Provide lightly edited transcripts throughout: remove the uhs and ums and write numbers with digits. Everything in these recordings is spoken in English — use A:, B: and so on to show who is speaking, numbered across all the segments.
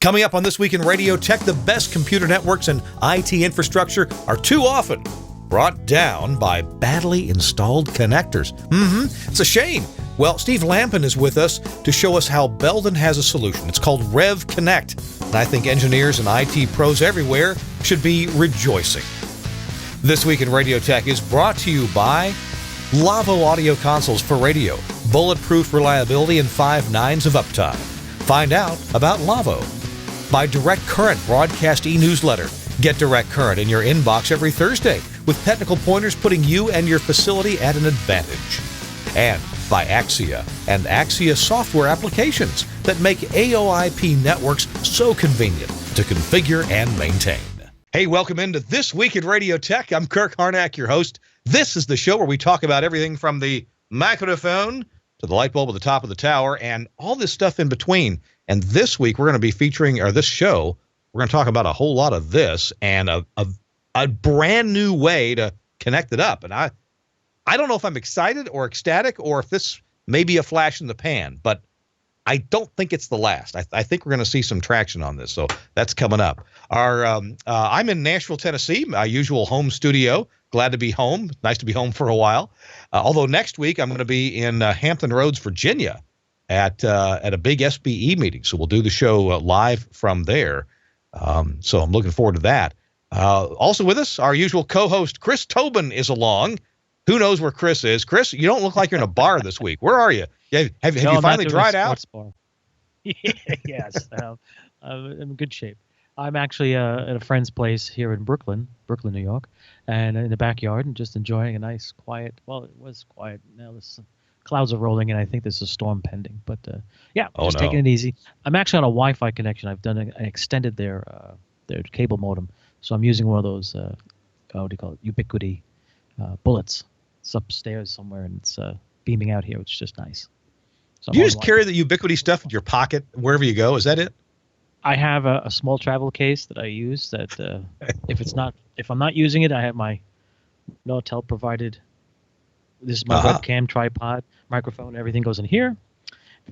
A: Coming up on This Week in Radio Tech, the best computer networks and IT infrastructure are too often brought down by badly installed connectors. It's a shame. Well, Steve Lampen is with us to show us how Belden has a solution. It's called REVConnect, and I think engineers and IT pros everywhere should be rejoicing. This Week in Radio Tech is brought to you by Lavo Audio Consoles for radio, bulletproof reliability and 5 nines of uptime. Find out about Lavo. By Direct Current Broadcast e-newsletter. Get Direct Current in your inbox every Thursday with technical pointers putting you and your facility at an advantage. And by Axia and Axia software applications that make AOIP networks so convenient to configure and maintain. Hey, welcome into This Week in Radio Tech. I'm Kirk Harnack, your host. This is the show where we talk about everything from the microphone to the light bulb at the top of the tower and all this stuff in between. And this week, we're going to be featuring, or this show, we're going to talk about a whole lot of this and a brand new way to connect it up. And I don't know if I'm excited or ecstatic or if this may be a flash in the pan, but I don't think it's the last. I think we're going to see some traction on this. So that's coming up. I'm in Nashville, Tennessee, my usual home studio. Glad to be home. Nice to be home for a while. Although next week, I'm going to be in Hampton Roads, Virginia, at a big SBE meeting. So we'll do the show live from there. So I'm looking forward to that. Also with us, our usual co-host, Chris Tobin, is along. Who knows where Chris is? Chris, you don't look like you're in a bar this week. Where are you? Have you finally dried out?
B: Bar. Yes, I'm in good shape. I'm actually at a friend's place here in Brooklyn, New York, and in the backyard and just enjoying a nice quiet, well, it was quiet. Now this clouds are rolling, and I think there's a storm pending. But taking it easy. I'm actually on a Wi-Fi connection. I've done I extended their cable modem, so I'm using one of those what do you call it? Ubiquity bullets. It's upstairs somewhere, and it's beaming out here. It's just nice. So
A: do you just carry the Ubiquity stuff in your pocket wherever you go? Is that it?
B: I have a small travel case that I use. That if I'm not using it, I have my Nortel provided. This is my webcam, tripod, microphone. Everything goes in here,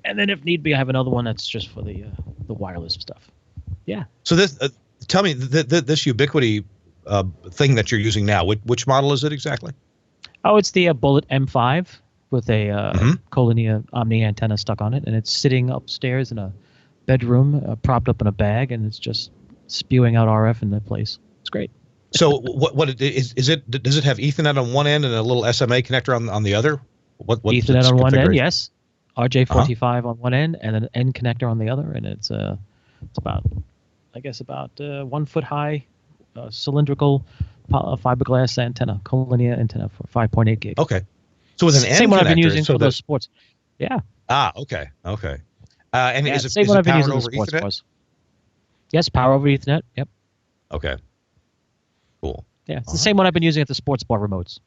B: and then if need be, I have another one that's just for the wireless stuff. Yeah.
A: So this, tell me, this Ubiquity thing that you're using now. Which model is it exactly?
B: Oh, it's the Bullet M5 with a Colinia Omni antenna stuck on it, and it's sitting upstairs in a bedroom, propped up in a bag, and it's just spewing out RF in the place. It's great.
A: So what is it? Does it have Ethernet on one end and a little SMA connector on the other? What
B: Ethernet on one end, yes. RJ45 on one end and an N connector on the other, and it's about 1 foot high, cylindrical fiberglass antenna, Colinia antenna for 5.8 gig.
A: Okay, so with an N
B: same one
A: connector,
B: I've been using for those sports. Yeah.
A: Okay. And is it
B: powered
A: over Ethernet?
B: Wars. Yes, power over Ethernet. Yep.
A: Okay. Cool.
B: Yeah, it's the same one I've been using at the sports bar remotes.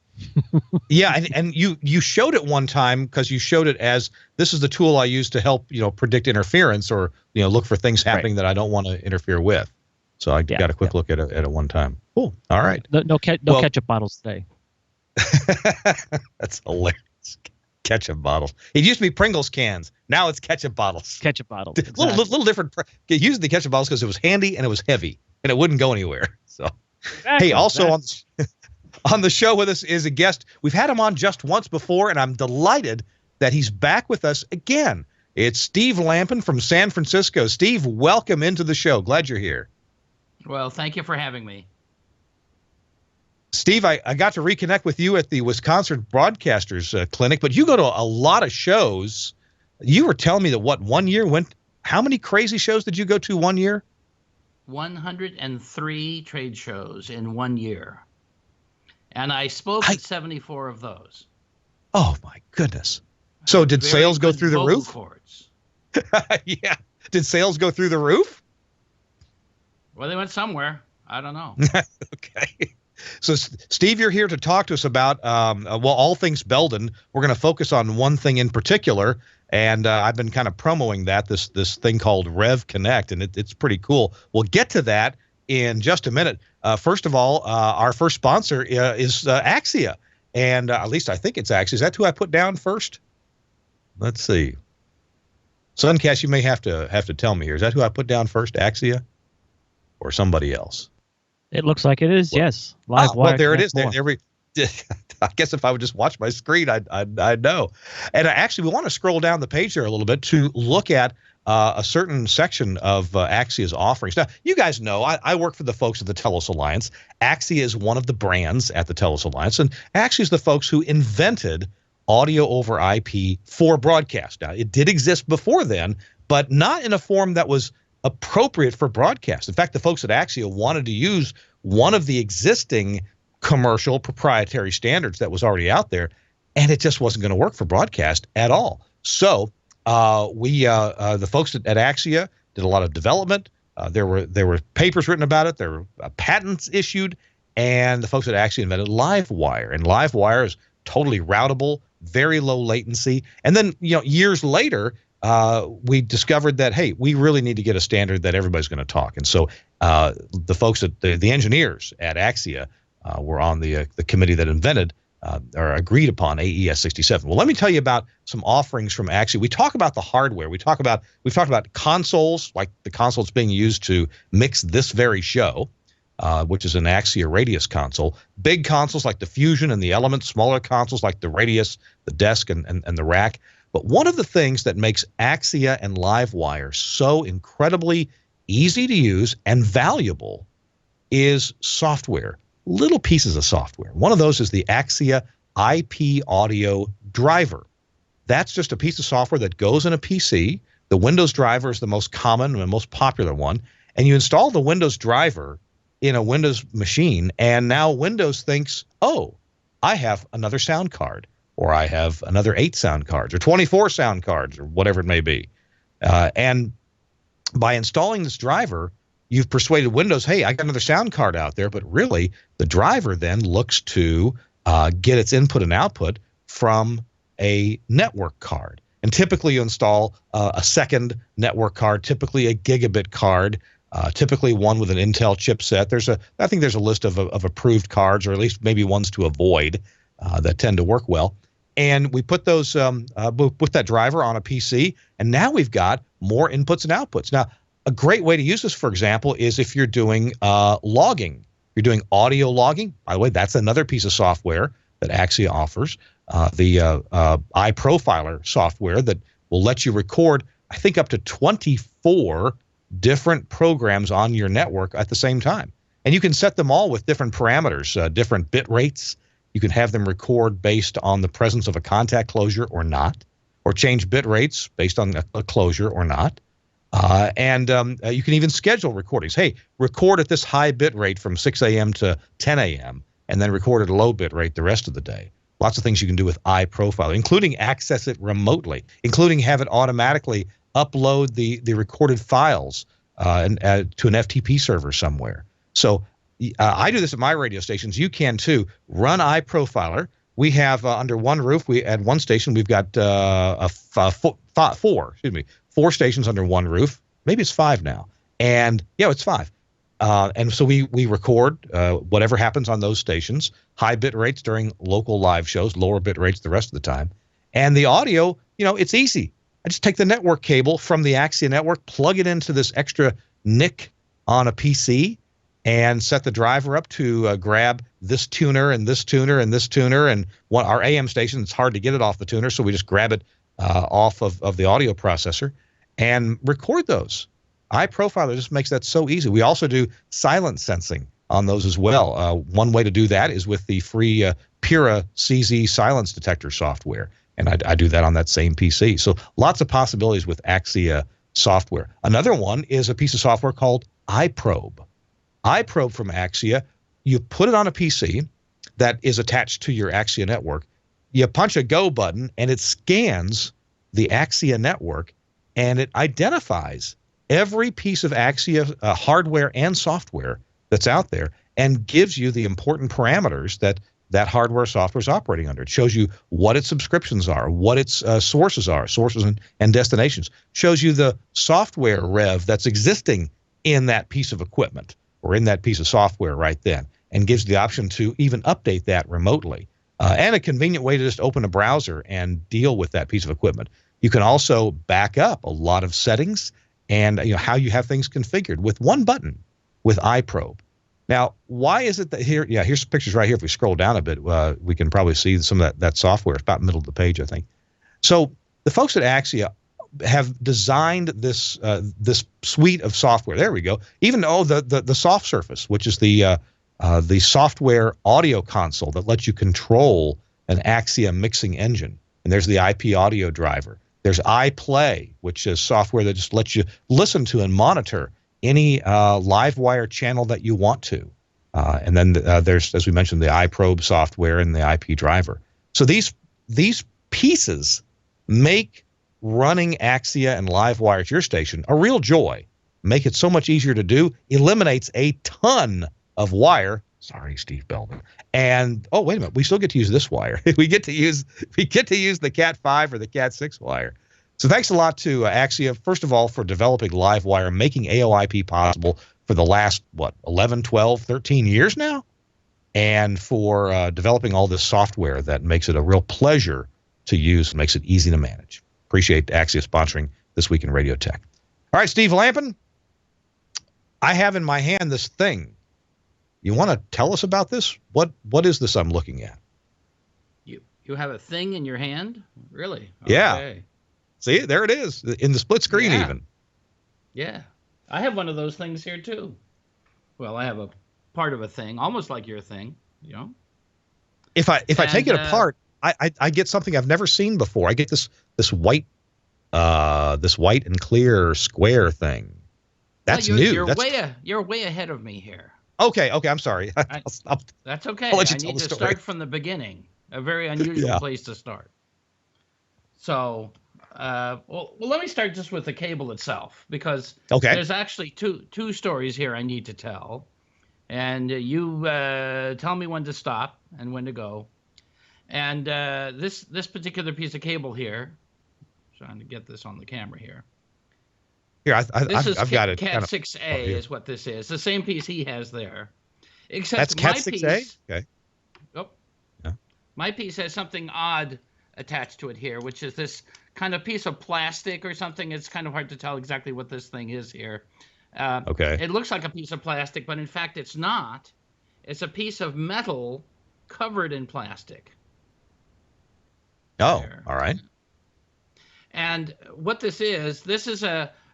A: Yeah, and you showed it one time because you showed it as this is the tool I use to help predict interference or look for things happening that I don't want to interfere with. So I got a quick look at it one time. Cool. All right.
B: No ketchup bottles today.
A: That's hilarious. Ketchup bottles. It used to be Pringles cans. Now it's ketchup bottles.
B: Ketchup bottles.
A: Exactly. Little different. Using the ketchup bottles because it was handy and it was heavy and it wouldn't go anywhere. So. Hey, also on the show with us is a guest. We've had him on just once before, and I'm delighted that he's back with us again. It's Steve Lampen from San Francisco. Steve, welcome into the show. Glad you're here.
C: Well, thank you for having me.
A: Steve, I got to reconnect with you at the Wisconsin Broadcasters Clinic, but you go to a lot of shows. You were telling me that, 1 year how many crazy shows did you go to 1 year?
C: 103 trade shows in 1 year. And I spoke at 74 of those.
A: Oh, my goodness. So did sales go through the roof? Yeah. Did sales go through the roof?
C: Well, they went somewhere. I don't know.
A: Okay. So, Steve, you're here to talk to us about, all things Belden. We're going to focus on one thing in particular, and I've been kind of promoting this thing called REVConnect, and it's pretty cool. We'll get to that in just a minute. First of all, our first sponsor is Axia, and at least I think it's Axia. Is that who I put down first? Let's see. Suncast, you may have to tell me here. Is that who I put down first, Axia, or somebody else?
B: It looks like it is.
A: Well,
B: yes. Live
A: well, there it
B: Connect
A: is. I guess if I would just watch my screen, I'd know. And actually, we want to scroll down the page there a little bit to look at a certain section of Axia's offerings. Now, you guys know I work for the folks at the Telos Alliance. Axia is one of the brands at the Telos Alliance, and Axia is the folks who invented audio over IP for broadcast. Now, it did exist before then, but not in a form that was appropriate for broadcast. In fact, the folks at Axia wanted to use one of the existing commercial proprietary standards that was already out there, and it just wasn't going to work for broadcast at all. So the folks at Axia did a lot of development. There were papers written about it. There were patents issued, and the folks at Axia invented LiveWire. And LiveWire is totally routable, very low latency. And then years later, we discovered that, hey, we really need to get a standard that everybody's going to talk. And so the folks at the engineers at Axia were on the committee that invented or agreed upon AES 67. Well, let me tell you about some offerings from Axia. We talk about the hardware. We've talked about consoles, like the console that's being used to mix this very show, which is an Axia Radius console. Big consoles like the Fusion and the Element, smaller consoles like the Radius, the Desk, and the Rack. But one of the things that makes Axia and LiveWire so incredibly easy to use and valuable is software. Little pieces of software. One of those is the Axia IP Audio Driver. That's just a piece of software that goes in a PC. The Windows driver is the most common and most popular one. And you install the Windows driver in a Windows machine, and now Windows thinks, oh, I have another sound card, or I have another 8 sound cards, or 24 sound cards, or whatever it may be. And by installing this driver, you've persuaded Windows, hey, I got another sound card out there, but really the driver then looks to get its input and output from a network card. And typically you install a second network card, typically a gigabit card, typically one with an Intel chipset. I think there's a list of approved cards, or at least maybe ones to avoid that tend to work well. And we put those with that driver on a PC, and now we've got more inputs and outputs. Now, a great way to use this, for example, is if you're doing logging. You're doing audio logging. By the way, that's another piece of software that Axia offers, the iProfiler software that will let you record, I think, up to 24 different programs on your network at the same time. And you can set them all with different parameters, different bit rates. You can have them record based on the presence of a contact closure or not, or change bit rates based on a closure or not. And you can even schedule recordings. Hey, record at this high bit rate from 6 a.m. to 10 a.m. and then record at a low bit rate the rest of the day. Lots of things you can do with iProfiler, including access it remotely, including have it automatically upload the recorded files to an FTP server somewhere. So I do this at my radio stations. You can too. Run iProfiler. We have under one roof. At one station we've got four stations under one roof. Maybe it's 5 now. And yeah, it's 5. And so we record whatever happens on those stations, high bit rates during local live shows, lower bit rates the rest of the time. And the audio, it's easy. I just take the network cable from the Axia network, plug it into this extra NIC on a PC, and set the driver up to grab this tuner and this tuner and this tuner. And our AM station, it's hard to get it off the tuner, so we just grab it off of the audio processor and record those. iProfiler just makes that so easy. We also do silent sensing on those as well. One way to do that is with the free Pura CZ silence detector software. And I do that on that same PC. So lots of possibilities with Axia software. Another one is a piece of software called iProbe. iProbe from Axia, you put it on a PC that is attached to your Axia network. You punch a go button, and it scans the Axia network, and it identifies every piece of Axia hardware and software that's out there and gives you the important parameters that hardware software is operating under. It shows you what its subscriptions are, what its sources are, sources and destinations. Shows you the software rev that's existing in that piece of equipment or in that piece of software right then, and gives you the option to even update that remotely. And a convenient way to just open a browser and deal with that piece of equipment. You can also back up a lot of settings and how you have things configured with one button with iProbe. Now, why is it that here? Yeah, here's some pictures right here. If we scroll down a bit, we can probably see some of that software. It's about middle of the page, I think. So the folks at Axia have designed this this suite of software. There we go. Even the Soft Surface, which is the software audio console that lets you control an Axia mixing engine. And there's the IP audio driver. There's iPlay, which is software that just lets you listen to and monitor any LiveWire channel that you want to. And then there's, as we mentioned, the iProbe software and the IP driver. So these pieces make running Axia and LiveWire at your station a real joy. Make it so much easier to do. Eliminates a ton of wire. Sorry, Steve Belden. And oh, wait a minute, we still get to use this wire. we get to use the Cat 5 or the Cat 6 wire. So thanks a lot to Axia, first of all, for developing LiveWire, making AOIP possible for the last 11, 12, 13 years now, and for developing all this software that makes it a real pleasure to use, makes it easy to manage. Appreciate Axia sponsoring This Week in Radio Tech. All right, Steve Lampen, I have in my hand this thing. You want to tell us about this? What is this I'm looking at?
C: You have a thing in your hand? Really?
A: Yeah.
C: Okay.
A: See, there it is in the split screen even.
C: Yeah. I have one of those things here too. Well, I have a part of a thing, almost like your thing,
A: If I take it apart, I get something I've never seen before. I get this white and clear square thing. That's new.
C: You're way ahead of me here.
A: Okay, I'm sorry.
C: That's okay.
A: I'll let you
C: I
A: tell
C: need
A: the
C: to
A: story.
C: start from the beginning. A very unusual place to start. So, well, let me start just with the cable itself, because there's actually two stories here I need to tell, and you tell me when to stop and when to go. And this particular piece of cable here, trying to get this on the camera here.
A: Here, I've got it.
C: Cat 6A is what this is. The same piece he has there. Except
A: that's Cat 6A? Okay.
C: Oh. Yeah. My piece has something odd attached to it here, which is this kind of piece of plastic or something. It's kind of hard to tell exactly what this thing is here. It looks like a piece of plastic, but in fact it's not. It's a piece of metal covered in plastic.
A: Oh, all right.
C: And what this is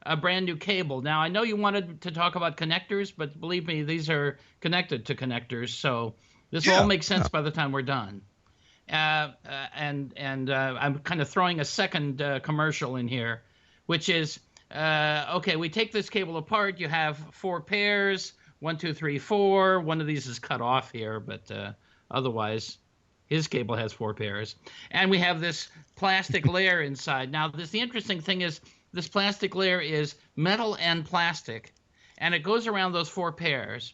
C: a brand new cable. Now, I know you wanted to talk about connectors, but believe me, these are connected to connectors, so this will all make sense by the time we're done. And I'm kind of throwing a second commercial in here, which is, okay, we take this cable apart. You have 4 pairs, 1, 2, 3, 4. One of these is cut off here, but otherwise his cable has 4 pairs. And we have this plastic layer inside. Now, the interesting thing is this plastic layer is metal and plastic, and it goes around those 4 pairs.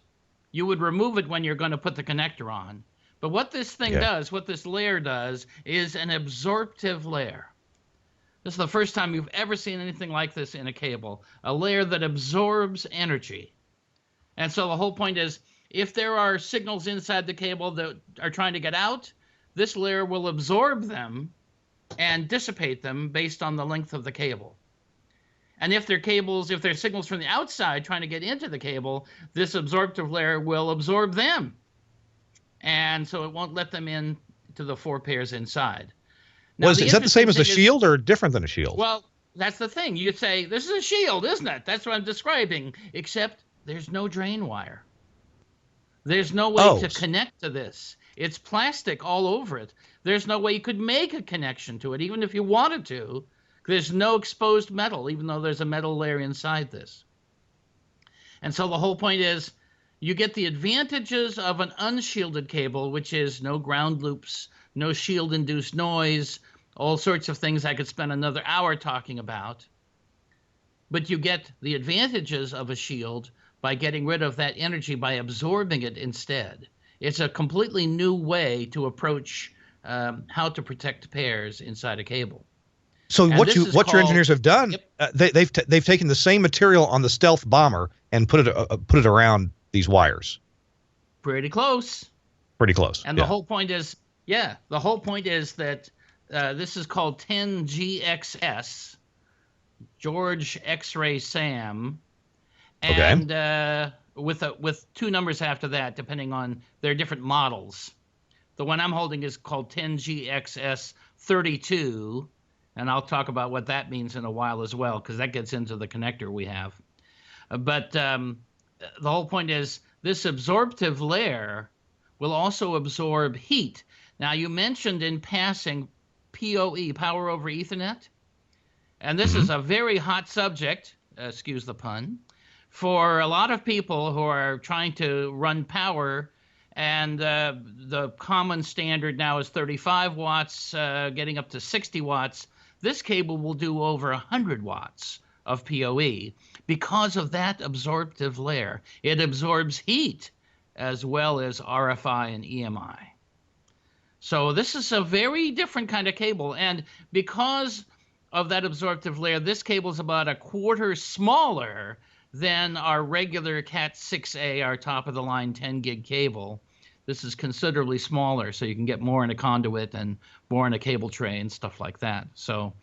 C: You would remove it when you're going to put the connector on. But what this thing does, what this layer does, is an absorptive layer. This is the first time you've ever seen anything like this in a cable, a layer that absorbs energy. And so the whole point is, if there are signals inside the cable that are trying to get out, this layer will absorb them and dissipate them based on the length of the cable. And if they're signals from the outside trying to get into the cable, this absorptive layer will absorb them. And so it won't let them in to the 4 pairs inside. Now,
A: is that the same as a shield or different than a shield?
C: Well, that's the thing. You'd say, this is a shield, isn't it? That's what I'm describing, except there's no drain wire. There's no way to connect to this. It's plastic all over it. There's no way you could make a connection to it, even if you wanted to. There's no exposed metal, even though there's a metal layer inside this. And so the whole point is, you get the advantages of an unshielded cable, which is no ground loops, no shield-induced noise, all sorts of things I could spend another hour talking about. But you get the advantages of a shield by getting rid of that energy, by absorbing it instead. It's a completely new way to approach how to protect pairs inside a cable.
A: So what your engineers have done, they've taken the same material on the stealth bomber and put it around these wires.
C: Pretty close.
A: Pretty close.
C: And the whole point is, that This is called 10GXS, George X-Ray Sam, and with two numbers after that, depending on their different models. The one I'm holding is called 10GXS 32, and I'll talk about what that means in a while as well, because that gets into the connector we have. But the whole point is this absorptive layer will also absorb heat. Now, you mentioned in passing PoE, Power over Ethernet, and this is a very hot subject, excuse the pun, for a lot of people who are trying to run power, and the common standard now is 35 watts, getting up to 60 watts. This cable will do over 100 watts of PoE because of that absorptive layer. It absorbs heat as well as RFI and EMI. So this is a very different kind of cable, and because of that absorptive layer, this cable is about a quarter smaller than our regular Cat 6A, our top-of-the-line 10 gig cable. This is considerably smaller, so you can get more in a conduit and more in a cable tray and stuff like that. So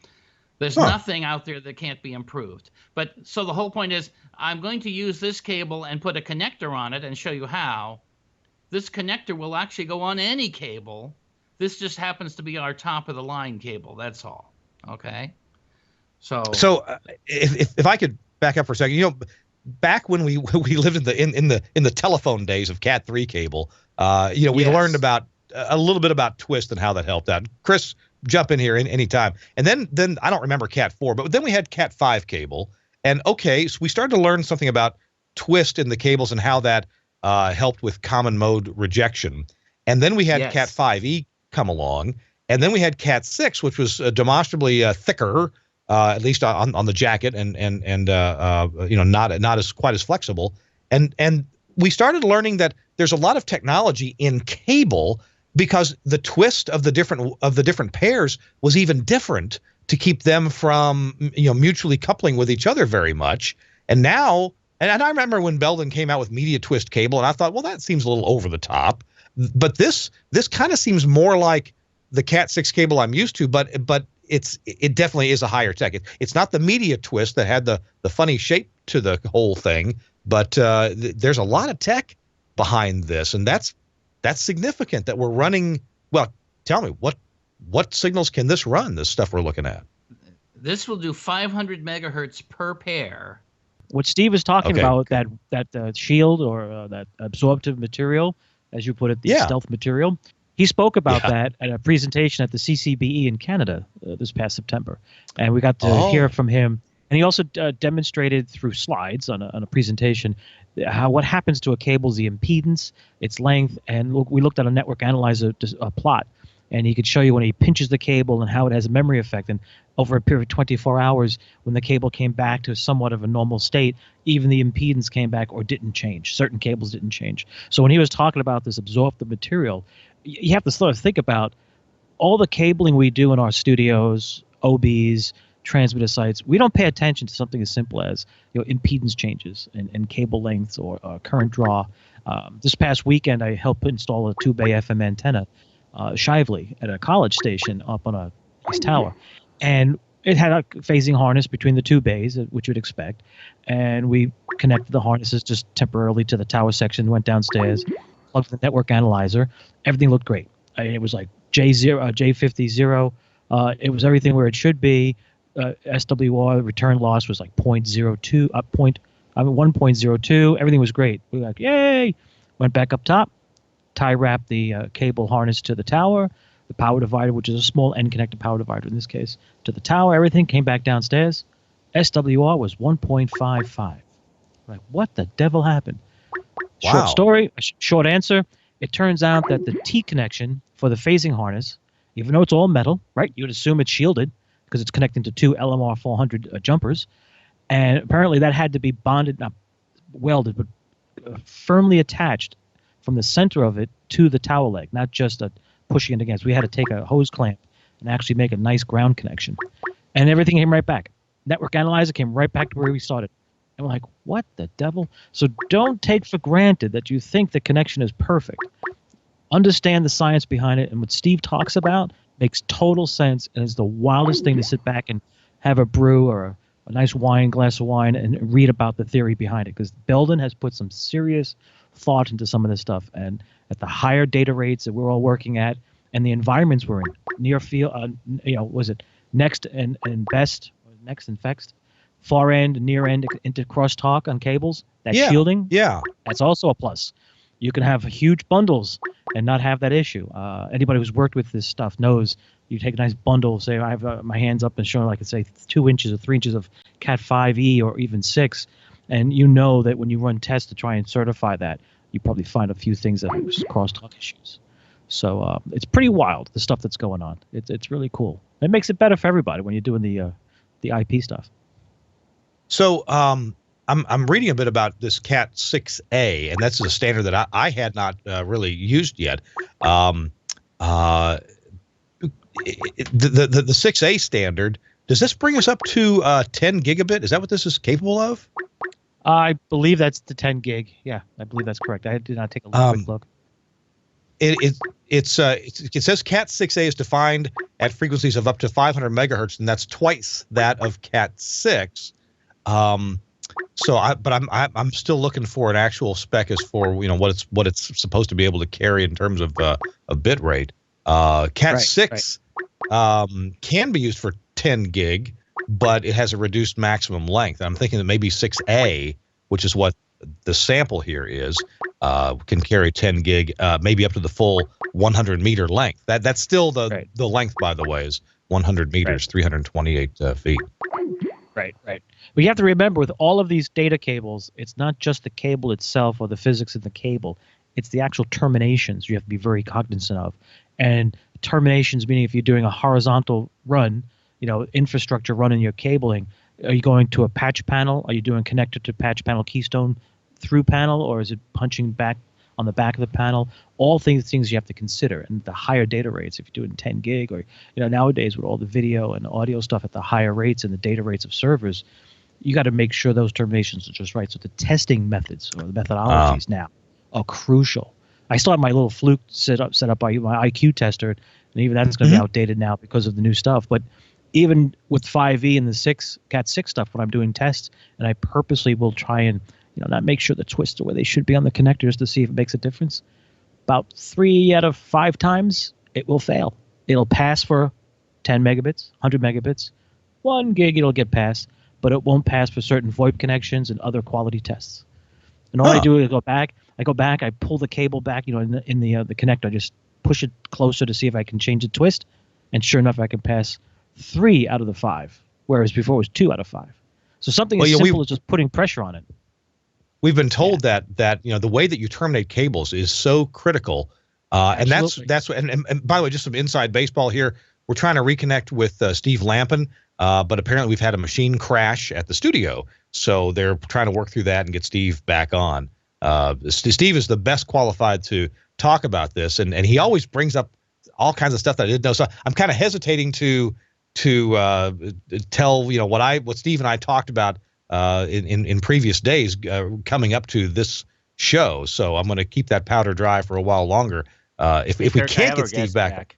C: there's nothing out there that can't be improved. But so the whole point is I'm going to use this cable and put a connector on it and show you how. This connector will actually go on any cable. This just happens to be our top-of-the-line cable. That's all. Okay? So
A: if I could back up for a second, you know, back when we lived in the telephone days of Cat 3 cable, you know, we learned about a little bit about twist and how that helped out. Chris, jump in here any time. And then I don't remember Cat 4, but then we had Cat 5 cable, and so we started to learn something about twist in the cables and how that helped with common mode rejection. And then we had Cat 5e come along, and then we had Cat 6, which was demonstrably thicker, at least on the jacket, and you know, not as quite as flexible. And we started learning that there's a lot of technology in cable because the twist of the different pairs was even different to keep them from, you know, mutually coupling with each other very much. And now, and I remember when Belden came out with media twist cable, and I thought, well, that seems a little over the top. But this kind of seems more like the Cat 6 cable I'm used to, but it definitely is a higher tech. It's not the media twist that had the funny shape to the whole thing, but there's a lot of tech behind this, and that's significant that we're running. Well, tell me, what signals can this run, this stuff we're looking at?
C: This will do 500 megahertz per pair.
B: What Steve is talking about, that shield or that absorptive material, as you put it, the stealth material, he spoke about that at a presentation at the CCBE in Canada this past September, and we got to hear from him. And he also demonstrated through slides on a presentation what happens to a cable's the impedance, its length, and we looked at a network analyzer plot, and he could show you when he pinches the cable and how it has a memory effect. And over a period of 24 hours, when the cable came back to somewhat of a normal state, even the impedance came back or didn't change. Certain cables didn't change. So when he was talking about this absorptive material, you have to sort of think about all the cabling we do in our studios, OBs, transmitter sites. We don't pay attention to something as simple as, you know, impedance changes and cable lengths or current draw. This past weekend, I helped install a 2-bay FM antenna, Shively, at a college station up on a tower, and it had a phasing harness between the 2 bays, which you'd expect, and we connected the harnesses just temporarily to the tower section, went downstairs, plugged the network analyzer. Everything looked great. It was like J50. It was everything where it should be. SWR return loss was like 0.02, 1.02. Everything was great. We were like, yay! Went back up top, tie wrapped the cable harness to the tower, the power divider, which is a small end-connected power divider in this case, to the tower. Everything came back downstairs. SWR was 1.55. Like, what the devil happened?
A: Wow.
B: Short story, short answer. It turns out that the T connection for the phasing harness, even though it's all metal, right? You'd assume it's shielded because it's connecting to 2 LMR 400 jumpers. And apparently that had to be bonded, not welded, but firmly attached from the center of it to the tower leg, not just pushing it against. We had to take a hose clamp and actually make a nice ground connection. And everything came right back. Network analyzer came right back to where we started. And we're like, what the devil? So don't take for granted that you think the connection is perfect. Understand the science behind it. And what Steve talks about, Makes total sense, and is the wildest thing to sit back and have a brew or a nice glass of wine, and read about the theory behind it. Because Belden has put some serious thought into some of this stuff, and at the higher data rates that we're all working at, and the environments we're in, near field, was it next and best, next and fexed, far end, near end into crosstalk on cables, that shielding, that's also a plus. You can have huge bundles and not have that issue. Anybody who's worked with this stuff knows you take a nice bundle, say I have my hands up and showing, like, say 2 inches or 3 inches of Cat 5e or even 6, and you know that when you run tests to try and certify that, you probably find a few things that are crosstalk issues. So it's pretty wild, the stuff that's going on. It's really cool. It makes it better for everybody when you're doing the IP stuff.
A: So I'm reading a bit about this Cat 6A, and that's a standard that I had not really used yet. The 6A standard, does this bring us up to 10 gigabit? Is that what this is capable of?
B: I believe that's the 10 gig. Yeah, I believe that's correct. I did not take a quick look. It
A: says Cat 6A is defined at frequencies of up to 500 megahertz, and that's twice that of Cat 6. I'm still looking for an actual spec as for what it's supposed to be able to carry in terms of bit rate. Cat 6 can be used for 10 gig, but it has a reduced maximum length. I'm thinking that maybe 6A, which is what the sample here is, can carry 10 gig, maybe up to the full 100 meter length. That's still the length, by the way, is 100 meters, 328 feet.
B: Right. But you have to remember, with all of these data cables, it's not just the cable itself or the physics in the cable. It's the actual terminations you have to be very cognizant of. And terminations meaning if you're doing a horizontal run, infrastructure run in your cabling, are you going to a patch panel? Are you doing connector to patch panel keystone through panel, or is it punching back on the back of the panel? All things you have to consider. And the higher data rates, if you're doing 10 gig, or nowadays with all the video and audio stuff at the higher rates and the data rates of servers, you got to make sure those terminations are just right. So the testing methods or the methodologies now are crucial. I still have my little Fluke set up by my IQ tester, and even that's going to be outdated now because of the new stuff. But even with 5e and the Cat 6 stuff, when I'm doing tests, and I purposely will try and not make sure the twists are where they should be on the connectors to see if it makes a difference. About 3 out of 5 times, it will fail. It'll pass for 10 megabits, 100 megabits, 1 gig. It'll get past, but it won't pass for certain VoIP connections and other quality tests. And all I do is go back. I pull the cable back, in the connector. I just push it closer to see if I can change the twist, and sure enough, I can pass 3 out of the 5, whereas before it was 2 out of 5. So something as simple as just putting pressure on it.
A: We've been told that the way that you terminate cables is so critical, and that's what. And by the way, just some inside baseball here. We're trying to reconnect with Steve Lampen, but apparently we've had a machine crash at the studio, so they're trying to work through that and get Steve back on. Steve is the best qualified to talk about this, and he always brings up all kinds of stuff that I didn't know. So I'm kind of hesitating to tell what Steve and I talked about in previous days coming up to this show. So I'm going to keep that powder dry for a while longer. If we can't get Steve back.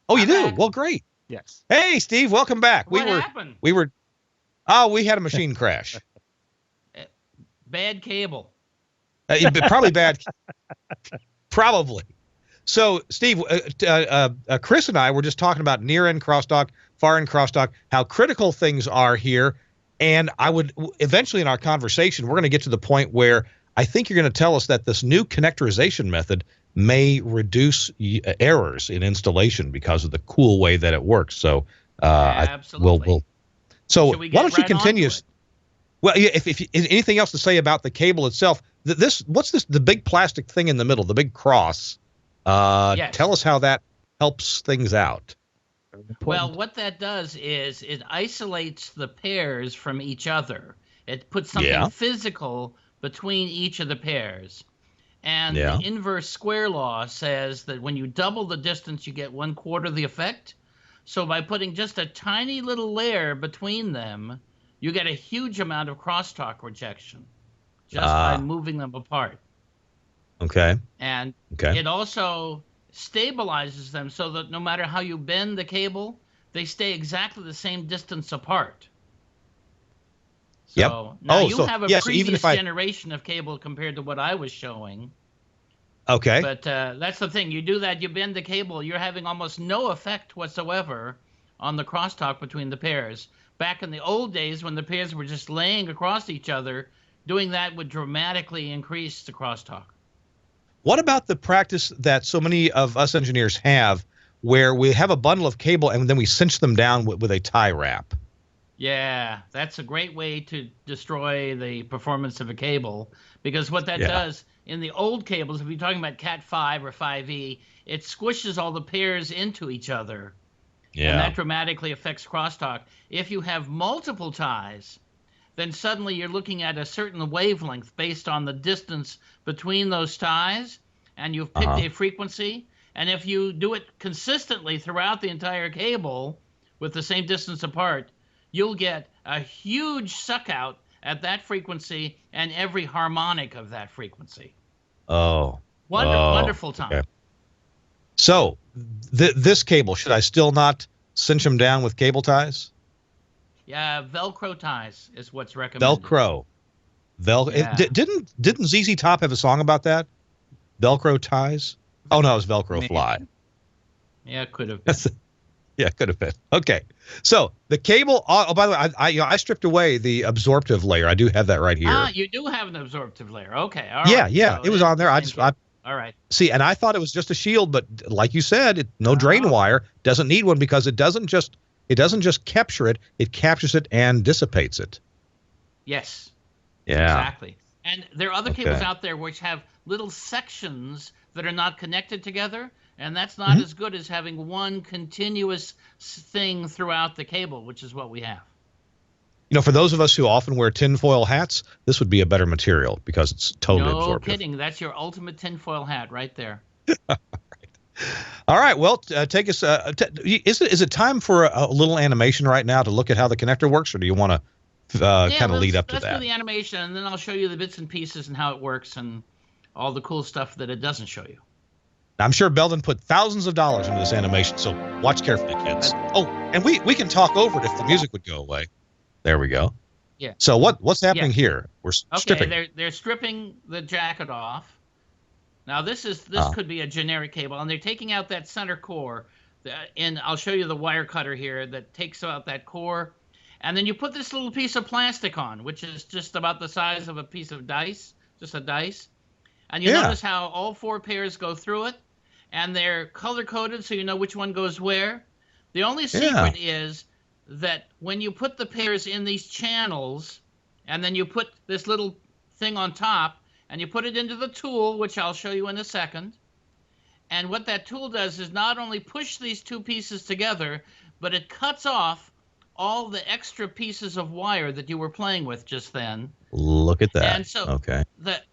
A: Oh, you do? Well, great.
B: Yes.
A: Hey, Steve, welcome back.
C: What happened?
A: We had a machine crash.
C: Bad cable.
A: Probably bad. Probably. So, Steve, Chris and I were just talking about near-end crosstalk, far-end crosstalk, how critical things are here. And I would eventually in our conversation, we're going to get to the point where I think you're going to tell us that this new connectorization method may reduce errors in installation because of the cool way that it works. So,
C: absolutely.
A: So why don't you continue? Well, if anything else to say about the cable itself, what's this? The big plastic thing in the middle, the big cross.
C: Yes.
A: Tell us how that helps things out.
C: Well, what that does is it isolates the pairs from each other. It puts something physical between each of the pairs. And the inverse square law says that when you double the distance, you get 1/4 the effect. So by putting just a tiny little layer between them, you get a huge amount of crosstalk rejection just by moving them apart.
A: Okay.
C: And it also stabilizes them so that no matter how you bend the cable, they stay exactly the same distance apart.
A: Yep.
C: So now you have a
A: yeah, so even
C: previous
A: if I
C: generation of cable compared to what I was showing.
A: okay,
C: But that's the thing. You do that, you bend the cable, you're having almost no effect whatsoever on the crosstalk between the pairs. Back in the old days when the pairs were just laying across each other, doing that would dramatically increase the crosstalk.
A: what about the practice that so many of us engineers have where we have a bundle of cable and then we cinch them down with a tie wrap?
C: Yeah, that's a great way to destroy the performance of a cable, because what that does in the old cables, if you're talking about Cat 5 or 5E, it squishes all the pairs into each other. And that dramatically affects crosstalk. If you have multiple ties, then suddenly you're looking at a certain wavelength based on the distance between those ties, and you've picked a frequency. And if you do it consistently throughout the entire cable with the same distance apart, you'll get a huge suck out at that frequency and every harmonic of that frequency. Wonderful time.
A: Okay. So this cable, should I still not cinch them down with cable ties?
C: Yeah, Velcro ties is what's recommended.
A: Velcro.
C: Yeah.
A: Didn't ZZ Top have a song about that? Velcro ties? Oh no, it was Velcro Fly.
C: Yeah, it could have been.
A: Yeah, it could have been. Okay. So the cable, oh, by the way, I stripped away the absorptive layer. I do have that right here.
C: Ah, you do have an absorptive layer. Okay. All
A: yeah,
C: right.
A: yeah.
C: So
A: it was on there.
C: All right.
A: See, and I thought it was just a shield, but like you said, no drain wire, doesn't need one because it doesn't just capture it, it captures it and dissipates it.
C: Yes.
A: Yeah.
C: Exactly. And there are other cables out there which have little sections that are not connected together, and that's not as good as having one continuous thing throughout the cable, which is what we have.
A: You know, for those of us who often wear tinfoil hats, this would be a better material because it's totally absorptive.
C: No kidding. That's your ultimate tinfoil hat right there.
A: All right. Well, take us. Is it time for a little animation right now to look at how the connector works, or do you want to kind of lead up to that?
C: Let's do the animation, and then I'll show you the bits and pieces and how it works and all the cool stuff that it doesn't show you.
A: I'm sure Belden put thousands of dollars into this animation, so watch carefully, kids. Oh, and we can talk over it if the music would go away. There we go.
C: Yeah.
A: So what's happening here? We're stripping.
C: They're stripping the jacket off. Now this could be a generic cable, and they're taking out that center core. And I'll show you the wire cutter here that takes out that core. And then you put this little piece of plastic on, which is just about the size of a piece of dice, just a dice. And you notice how all four pairs go through it, and they're color-coded so you know which one goes where. The only secret is that when you put the pairs in these channels, and then you put this little thing on top, and you put it into the tool, which I'll show you in a second, and what that tool does is not only push these two pieces together, but it cuts off all the extra pieces of wire that you were playing with just then.
A: Look at that.
C: And so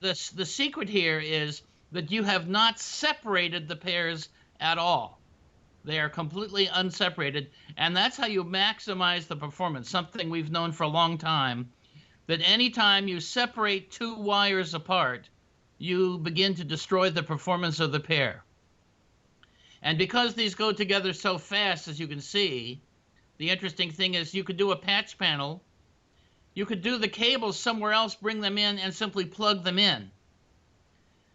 C: the secret here is that you have not separated the pairs at all. They are completely unseparated, and that's how you maximize the performance, something we've known for a long time, that anytime you separate two wires apart, you begin to destroy the performance of the pair. And because these go together so fast, as you can see, the interesting thing is you could do a patch panel, you could do the cables somewhere else, bring them in, and simply plug them in.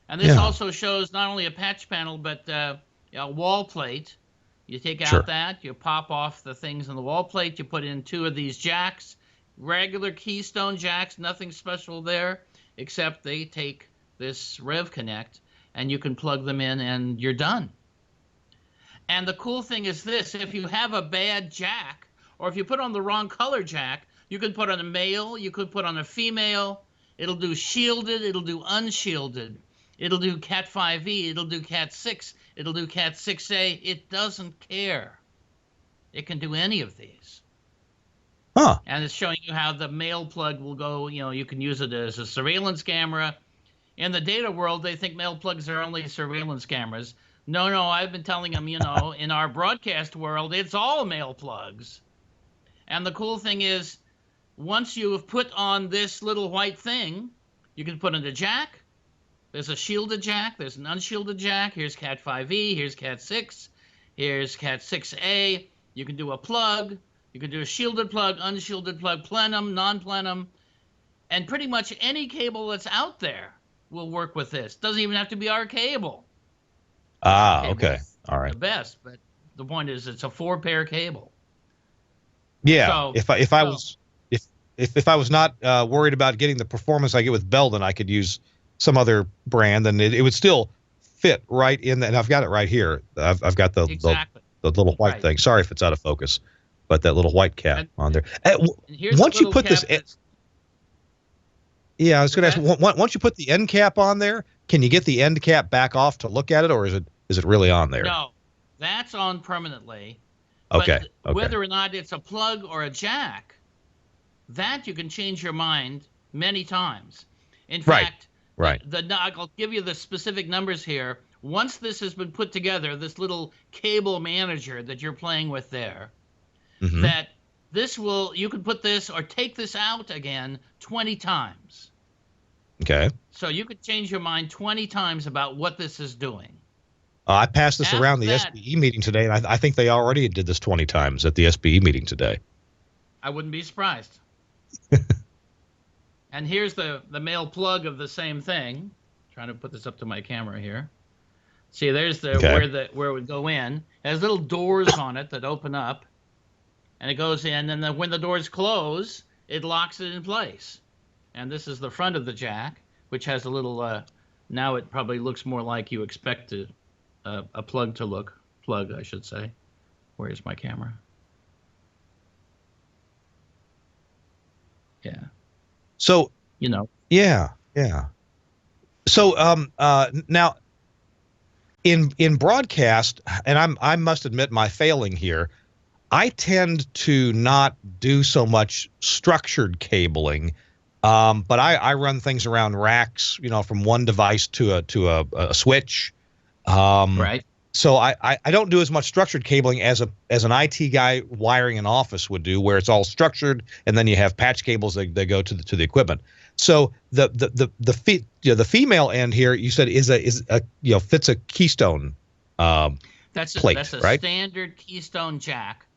C: And this also shows not only a patch panel, but a wall plate. You take out that, you pop off the things on the wall plate, you put in two of these jacks, regular keystone jacks, nothing special there, except they take this REVConnect, and you can plug them in, and you're done. And the cool thing is this, if you have a bad jack, or if you put on the wrong color jack, you could put on a male, you could put on a female, it'll do shielded, it'll do unshielded. It'll do Cat 5e, it'll do Cat 6, it'll do Cat 6a. It doesn't care. It can do any of these. And it's showing you how the male plug will go, you can use it as a surveillance camera. In the data world, they think male plugs are only surveillance cameras. No, I've been telling them, in our broadcast world, it's all male plugs. And the cool thing is, once you have put on this little white thing, you can put in a jack, There's a shielded jack. There's an unshielded jack. Here's Cat 5e. Here's Cat 6. Here's Cat 6a. You can do a plug. You can do a shielded plug, unshielded plug, plenum, non-plenum. And pretty much any cable that's out there will work with this. Doesn't even have to be our cable.
A: Okay. All right.
C: The best, but the point is it's a 4-pair cable.
A: Yeah.
C: So,
A: if I was not worried about getting the performance I get with Belden, I could use some other brand, and it would still fit right in. And I've got it right here. I've got the little white thing. Sorry if it's out of focus, but that little white cap on there. Once you put this, I was going to ask. Once you put the end cap on there, can you get the end cap back off to look at it, or is it really on there?
C: No, that's on permanently.
A: Okay.
C: But whether or not it's a plug or a jack, that you can change your mind many times. In fact, I'll give you the specific numbers here. Once this has been put together, this little cable manager that you're playing with there, that you can put this or take this out again 20 times.
A: Okay.
C: So you could change your mind 20 times about what this is doing.
A: I passed this around the SBE meeting today, and I think they already did this 20 times at the SBE meeting today.
C: I wouldn't be surprised. And here's the male plug of the same thing. Trying to put this up to my camera here. See, there's where it would go in. It has little doors on it that open up, and it goes in. And when the doors close, it locks it in place. And this is the front of the jack, which has a little. Now it probably looks more like you expect a plug to look. Plug, I should say. Where's my camera? Yeah.
A: So Yeah. So now in broadcast, and I must admit my failing here, I tend to not do so much structured cabling, but I run things around racks, from one device to a switch.
C: Right.
A: So I don't do as much structured cabling as an IT guy wiring an office would do, where it's all structured and then you have patch cables that go to the equipment. So the female end here, you said fits a keystone
C: that's
A: plate,
C: that's a
A: right?
C: Standard keystone jack,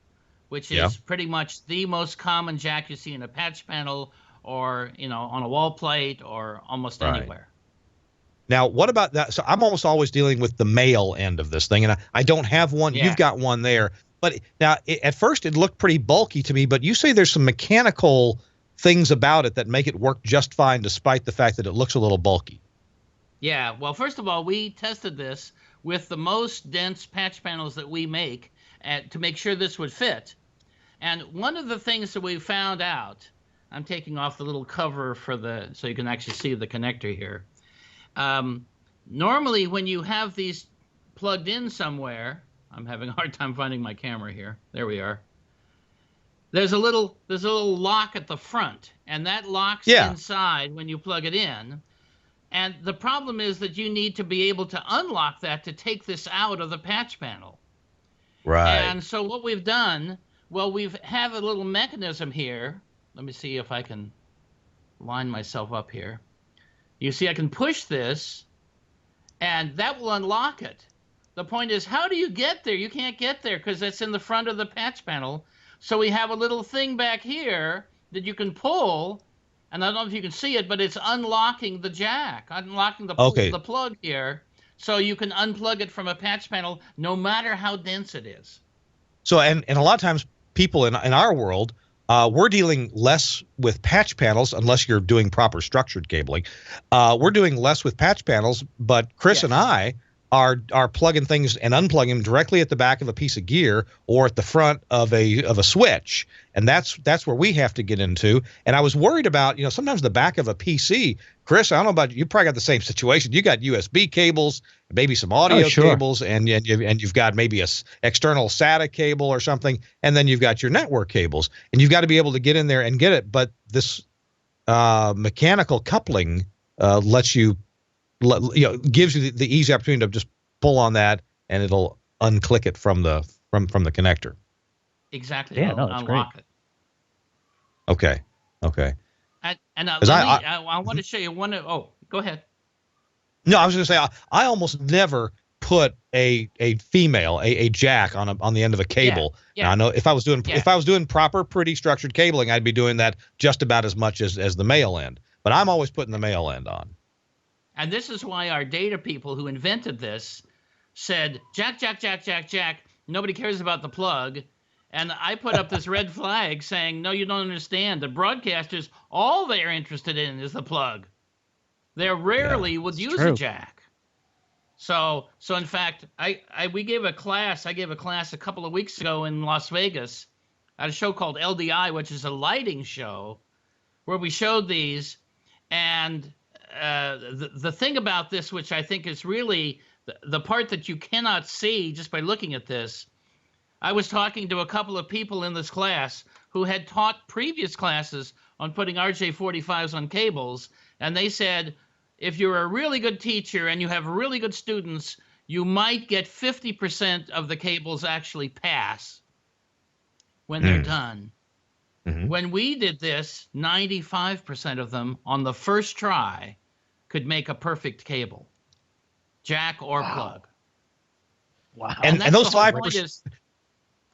C: which is pretty much the most common jack you see in a patch panel or on a wall plate or almost anywhere.
A: Now, what about that? So I'm almost always dealing with the male end of this thing, and I don't have one. Yeah. You've got one there. But now, at first, it looked pretty bulky to me, but you say there's some mechanical things about it that make it work just fine, despite the fact that it looks a little bulky.
C: Yeah, well, first of all, we tested this with the most dense patch panels that we make to make sure this would fit. And one of the things that we found out, I'm taking off the little cover so you can actually see the connector here. Normally when you have these plugged in somewhere, I'm having a hard time finding my camera here. There we are. There's a little lock at the front, and that locks inside when you plug it in. And the problem is that you need to be able to unlock that to take this out of the patch panel.
A: Right.
C: And so what we've done, we have a little mechanism here. Let me see if I can line myself up here. You see, I can push this, and that will unlock it. The point is, how do you get there? You can't get there because it's in the front of the patch panel. So we have a little thing back here that you can pull, and I don't know if you can see it, but it's unlocking the jack, unlocking the plug here, so you can unplug it from a patch panel no matter how dense it is.
A: So, and a lot of times people in our world, we're dealing less with patch panels unless you're doing proper structured cabling. We're doing less with patch panels, but Chris and I are plugging things and unplugging them directly at the back of a piece of gear or at the front of a switch, and that's where we have to get into. And I was worried about sometimes the back of a PC. Chris, I don't know about you. Probably got the same situation. You got USB cables, maybe some audio cables, and you've got maybe a external SATA cable or something, and then you've got your network cables, and you've got to be able to get in there and get it. But this mechanical coupling gives you the easy opportunity to just pull on that, and it'll unclick it from the connector.
C: Exactly.
B: Yeah, no, that's
C: unlock
B: great.
C: it.
A: Okay.
C: I want to show you one. Oh, go ahead.
A: No, I was going to say I almost never put a female a jack on the end of a cable.
C: Yeah.
A: Now, I know if I was doing proper, pretty structured cabling, I'd be doing that just about as much as the male end. But I'm always putting the male end on.
C: And this is why our data people who invented this said, jack, jack, jack, jack, jack. Nobody cares about the plug. And I put up this red flag saying, no, you don't understand. The broadcasters, all they're interested in is the plug. They rarely would use a jack. So in fact, we gave a class. I gave a class a couple of weeks ago in Las Vegas at a show called LDI, which is a lighting show, where we showed these. And the thing about this, which I think is really the part that you cannot see just by looking at this, I was talking to a couple of people in this class who had taught previous classes on putting RJ45s on cables, and they said, if you're a really good teacher and you have really good students, you might get 50% of the cables actually pass when they're done. Mm-hmm. When we did this, 95% of them on the first try could make a perfect cable, jack or plug.
A: Wow! And those 5%,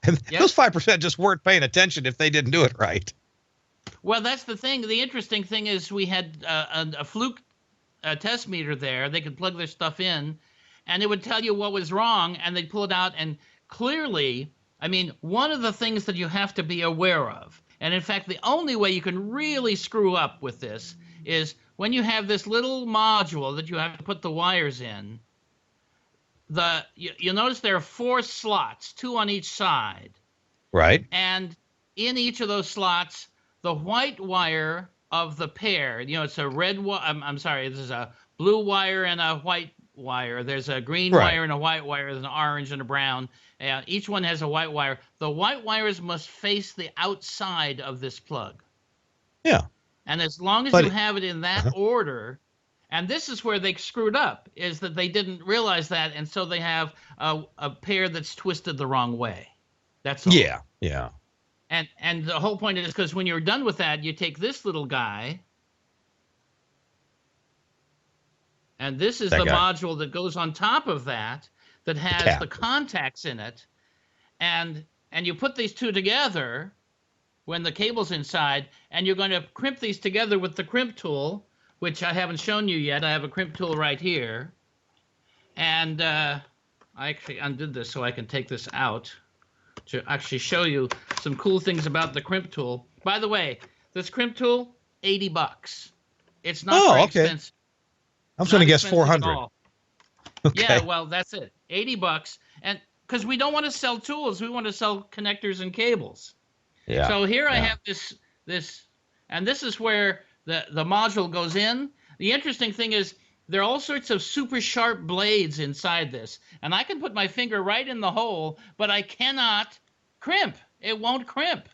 A: those 5% just weren't paying attention if they didn't do it right.
C: Well, that's the thing. The interesting thing is we had a fluke test meter there. They could plug their stuff in, and it would tell you what was wrong, and they'd pull it out. And clearly, I mean, one of the things that you have to be aware of, and in fact, the only way you can really screw up with this is when you have this little module that you have to put the wires in. You notice there are 4 slots, 2 on each side.
A: Right.
C: And in each of those slots, the white wire of the pair, it's a red I'm sorry, this is a blue wire and a white wire. There's a green wire and a white wire. There's an orange and a brown. Each one has a white wire. The white wires must face the outside of this plug.
A: Yeah.
C: And as long as you have it in that order, and this is where they screwed up, is that they didn't realize that, and so they have a pair that's twisted the wrong way. That's all.
A: Yeah, yeah.
C: And the whole point is because when you're done with that, you take this little guy, and this is the module that goes on top of that has the contacts in it, and you put these two together when the cable's inside, and you're going to crimp these together with the crimp tool, which I haven't shown you yet. I have a crimp tool right here. And I actually undid this so I can take this out to actually show you some cool things about the crimp tool. By the way, this crimp tool, $80. It's not very expensive.
A: I was going to guess 400.
C: Okay. Yeah, well, that's it. $80. And because we don't want to sell tools, we want to sell connectors and cables. Yeah. So here I have this, and this is where the module goes in. The interesting thing is there are all sorts of super sharp blades inside this. And I can put my finger right in the hole, but I cannot crimp. It won't crimp.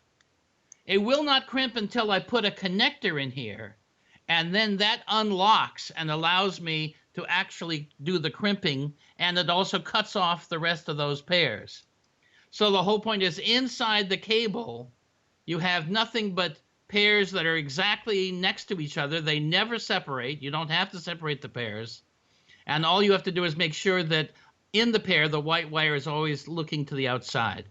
C: It will not crimp until I put a connector in here. And then that unlocks and allows me to actually do the crimping. And it also cuts off the rest of those pairs. So the whole point is inside the cable, you have nothing but pairs that are exactly next to each other. They never separate. You don't have to separate the pairs. And all you have to do is make sure that in the pair, the white wire is always looking to the outside.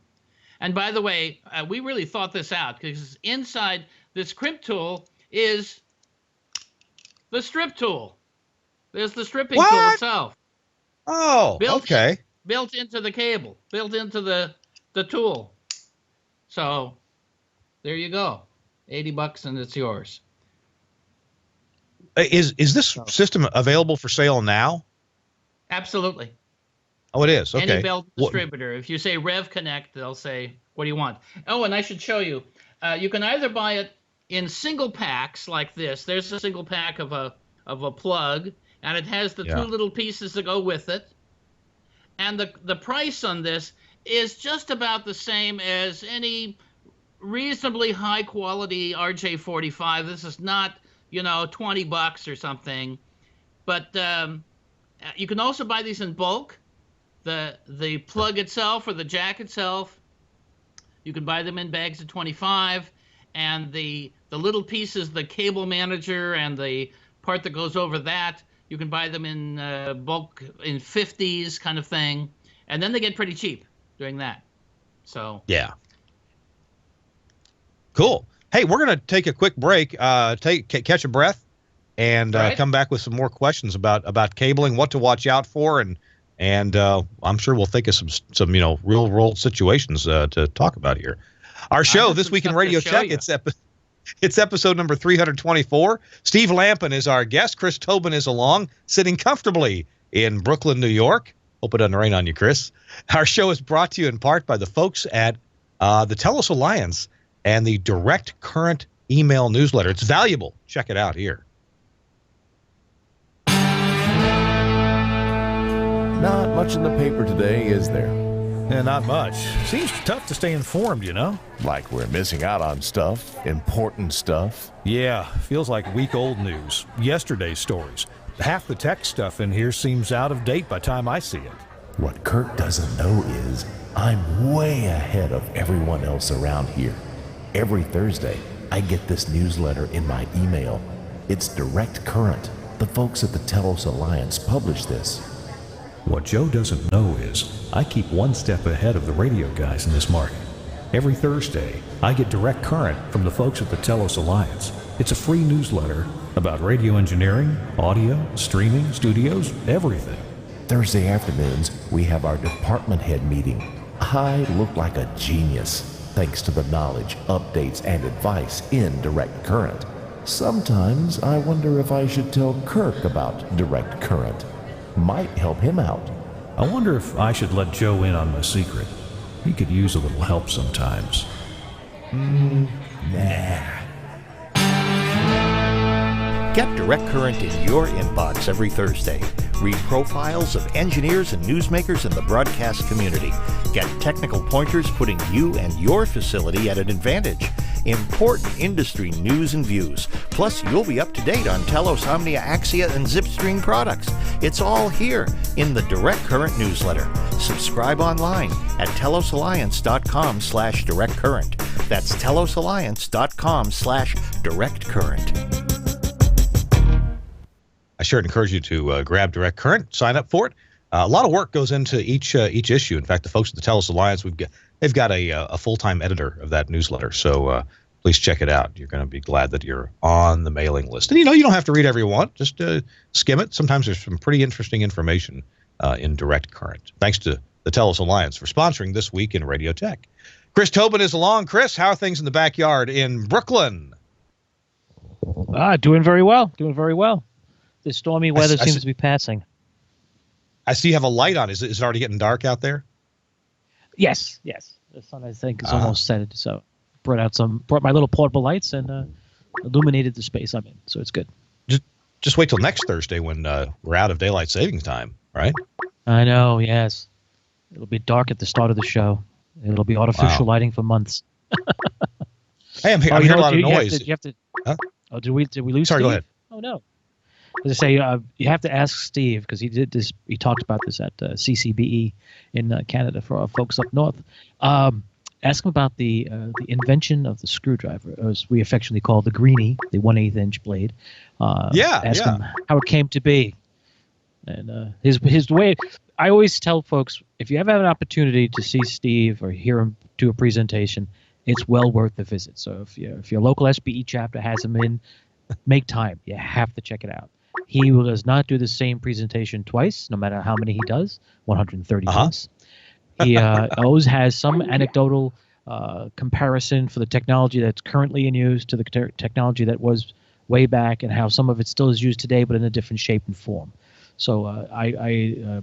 C: And by the way, we really thought this out because inside this crimp tool is the strip tool. There's the stripping tool itself.
A: Oh, okay.
C: Built into the cable, built into the tool. So there you go. $80 and it's yours.
A: Is this system available for sale now?
C: Absolutely.
A: Oh, it is. Okay.
C: Any Belden distributor. If you say REVConnect, they'll say, "What do you want?" Oh, and I should show you. You can either buy it in single packs like this. There's a single pack of a plug, and it has the two little pieces that go with it. And the price on this is just about the same as any reasonably high quality RJ45. This is not, $20 or something, but you can also buy these in bulk. The plug itself or the jack itself, you can buy them in bags of 25, and the little pieces, the cable manager and the part that goes over that, You can buy them in bulk in 50s kind of thing, and then they get pretty cheap doing that. So
A: yeah. Cool. Hey, we're going to take a quick break, catch a breath, and come back with some more questions about cabling, what to watch out for, and I'm sure we'll think of some real world situations to talk about here. Our show this week in Radio Tech, it's episode number 324. Steve Lampen is our guest. Chris Tobin is along, sitting comfortably in Brooklyn, New York. Hope it doesn't rain on you, Chris. Our show is brought to you in part by the folks at the Telos Alliance and the Direct Current email newsletter. It's valuable. Check it out here.
D: Not much in the paper today, is there?
E: Yeah, not much. Seems tough to stay informed, you know?
D: Like we're missing out on stuff, important stuff.
E: Yeah, feels like week-old news. Yesterday's stories. Half the tech stuff in here seems out of date by the time I see it.
D: What Kirk doesn't know is I'm way ahead of everyone else around here. Every Thursday, I get this newsletter in my email. It's Direct Current. The folks at the Telos Alliance publish this.
E: What Joe doesn't know is I keep one step ahead of the radio guys in this market. Every Thursday, I get Direct Current from the folks at the Telos Alliance. It's a free newsletter about radio engineering, audio, streaming, studios, everything.
D: Thursday afternoons, we have our department head meeting. I look like a genius, thanks to the knowledge, updates, and advice in Direct Current. Sometimes I wonder if I should tell Kirk about Direct Current. Might help him out.
E: I wonder if I should let Joe in on my secret. He could use a little help sometimes.
D: Nah.
F: Get Direct Current in your inbox every Thursday. Read profiles of engineers and newsmakers in the broadcast community. Get technical pointers putting you and your facility at an advantage. Important industry news and views. Plus, you'll be up to date on Telos, Omnia, Axia, and Zipstream products. It's all here in the Direct Current newsletter. Subscribe online at telosalliance.com/directcurrent. That's telosalliance.com/directcurrent.
A: I sure encourage you to grab Direct Current, sign up for it. A lot of work goes into each issue. In fact, the folks at the Telos Alliance, they've got a full-time editor of that newsletter. So please check it out. You're going to be glad that you're on the mailing list. And you don't have to read every one. Just skim it. Sometimes there's some pretty interesting information in Direct Current. Thanks to the Telos Alliance for sponsoring This Week in Radio Tech. Chris Tobin is along. Chris, how are things in the backyard in Brooklyn?
B: Doing very well. The stormy weather seems to be passing.
A: I see you have a light on. Is it already getting dark out there?
B: Yes. The sun, I think, is almost set. So brought my little portable lights and illuminated the space I'm in. So it's good.
A: Just wait till next Thursday when we're out of daylight savings time, right?
B: I know, yes. It'll be dark at the start of the show. It'll be artificial lighting for months.
A: Hey, I'm hearing a lot of noise.
B: Huh? Oh, did we lose
A: Sorry,
B: Steve?
A: Go ahead.
B: Oh, no. As I say, you have to ask Steve because he did this. He talked about this at CCBE in Canada for our folks up north. Ask him about the invention of the screwdriver, as we affectionately call the greenie, the 1/8 inch blade. Ask him how it came to be, and his way. I always tell folks, if you ever have an opportunity to see Steve or hear him do a presentation, it's well worth the visit. So if your local SBE chapter has him in, make time. You have to check it out. He does not do the same presentation twice, no matter how many he does, 130 times. He always has some anecdotal comparison for the technology that's currently in use to the technology that was way back, and how some of it still is used today, but in a different shape and form. So I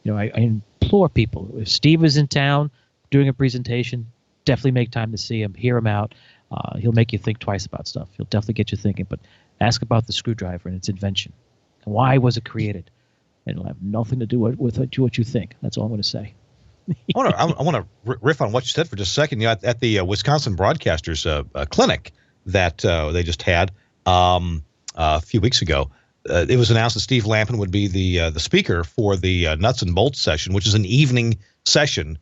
B: implore people, if Steve is in town doing a presentation, definitely make time to see him, hear him out. He'll make you think twice about stuff. He'll definitely get you thinking. But ask about the screwdriver and its invention, and why was it created. And it'll have nothing to do with what you think. That's all I'm going to say.
A: I want to riff on what you said for just a second. At the Wisconsin Broadcasters clinic that they just had a few weeks ago, it was announced that Steve Lampen would be the speaker for the Nuts and Bolts session, which is an evening session.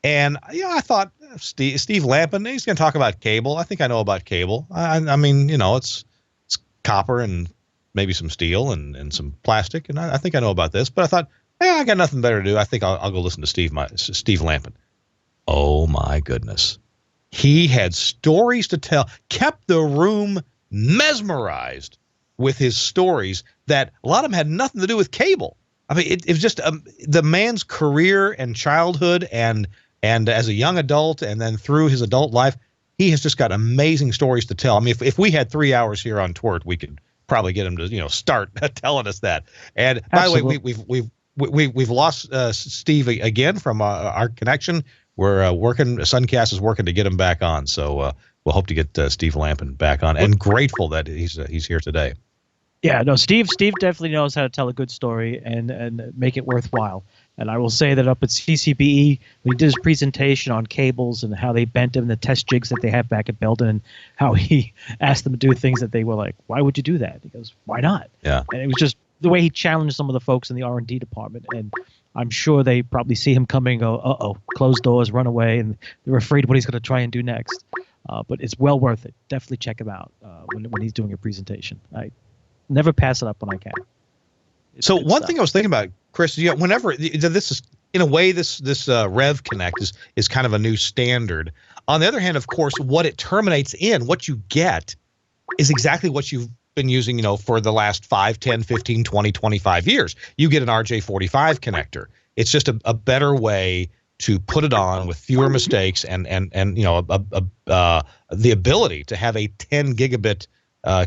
A: And I thought Steve Lampen, he's going to talk about cable. I think I know about cable. I mean, it's copper and maybe some steel and some plastic. And I think I know about this, but I thought, I got nothing better to do. I think I'll go listen to Steve Lampen. Oh my goodness. He had stories to tell, kept the room mesmerized with his stories that a lot of them had nothing to do with cable. I mean, it was just the man's career and childhood and as a young adult and then through his adult life, he has just got amazing stories to tell. I mean, if we had 3 hours here on TWiRT, we could probably get him to start telling us that. And
B: Absolutely.
A: by the way, we've lost Steve again from our connection. We're working. Suncast is working to get him back on. So we'll hope to get Steve Lampen back on. And grateful that he's here today.
B: Yeah, no, Steve definitely knows how to tell a good story and make it worthwhile. And I will say that up at CCBE, when he did his presentation on cables and how they bent them, the test jigs that they have back at Belden, and how he asked them to do things that they were like, why would you do that? He goes, why not?
A: Yeah.
B: And it was just the way he challenged some of the folks in the R&D department. And I'm sure they probably see him coming and go, uh-oh, close doors, run away, and they're afraid of what he's going to try and do next. But it's well worth it. Definitely check him out when he's doing a presentation. I never pass it up when I can.
A: So one thing I was thinking about, Chris, whenever this is in a way, this REVConnect is kind of a new standard. On the other hand, of course, what it terminates in, what you get, is exactly what you've been using, for the last 5, 10, 15, 20, 25 years. You get an RJ45 connector. It's just a better way to put it on with fewer mistakes and the ability to have a 10 gigabit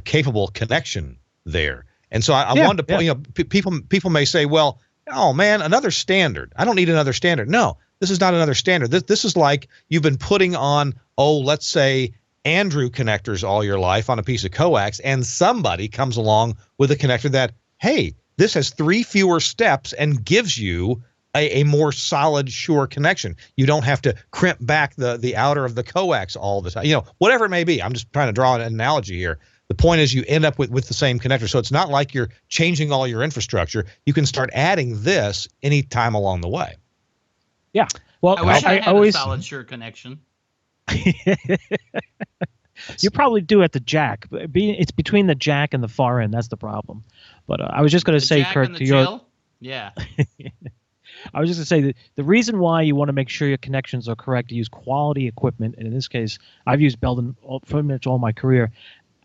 A: capable connection there. And so I wanted to point, people may say, well, oh man, another standard. I don't need another standard. No, this is not another standard. This is like you've been putting on, let's say Andrew connectors all your life on a piece of coax, and somebody comes along with a connector that, hey, this has 3 fewer steps and gives you a more solid, sure connection. You don't have to crimp back the outer of the coax all the time. Whatever it may be. I'm just trying to draw an analogy here. The point is you end up with the same connector. So it's not like you're changing all your infrastructure. You can start adding this anytime along the way.
B: Yeah. Well,
C: I wish I had a solid, sure connection.
B: You probably do at the jack. It's between the jack and the far end. That's the problem. But I was just going to say, Kirk, to your...
C: Yeah.
B: I was just going to say that the reason why you want to make sure your connections are correct, you use quality equipment. And in this case, I've used Belden pretty much all my career.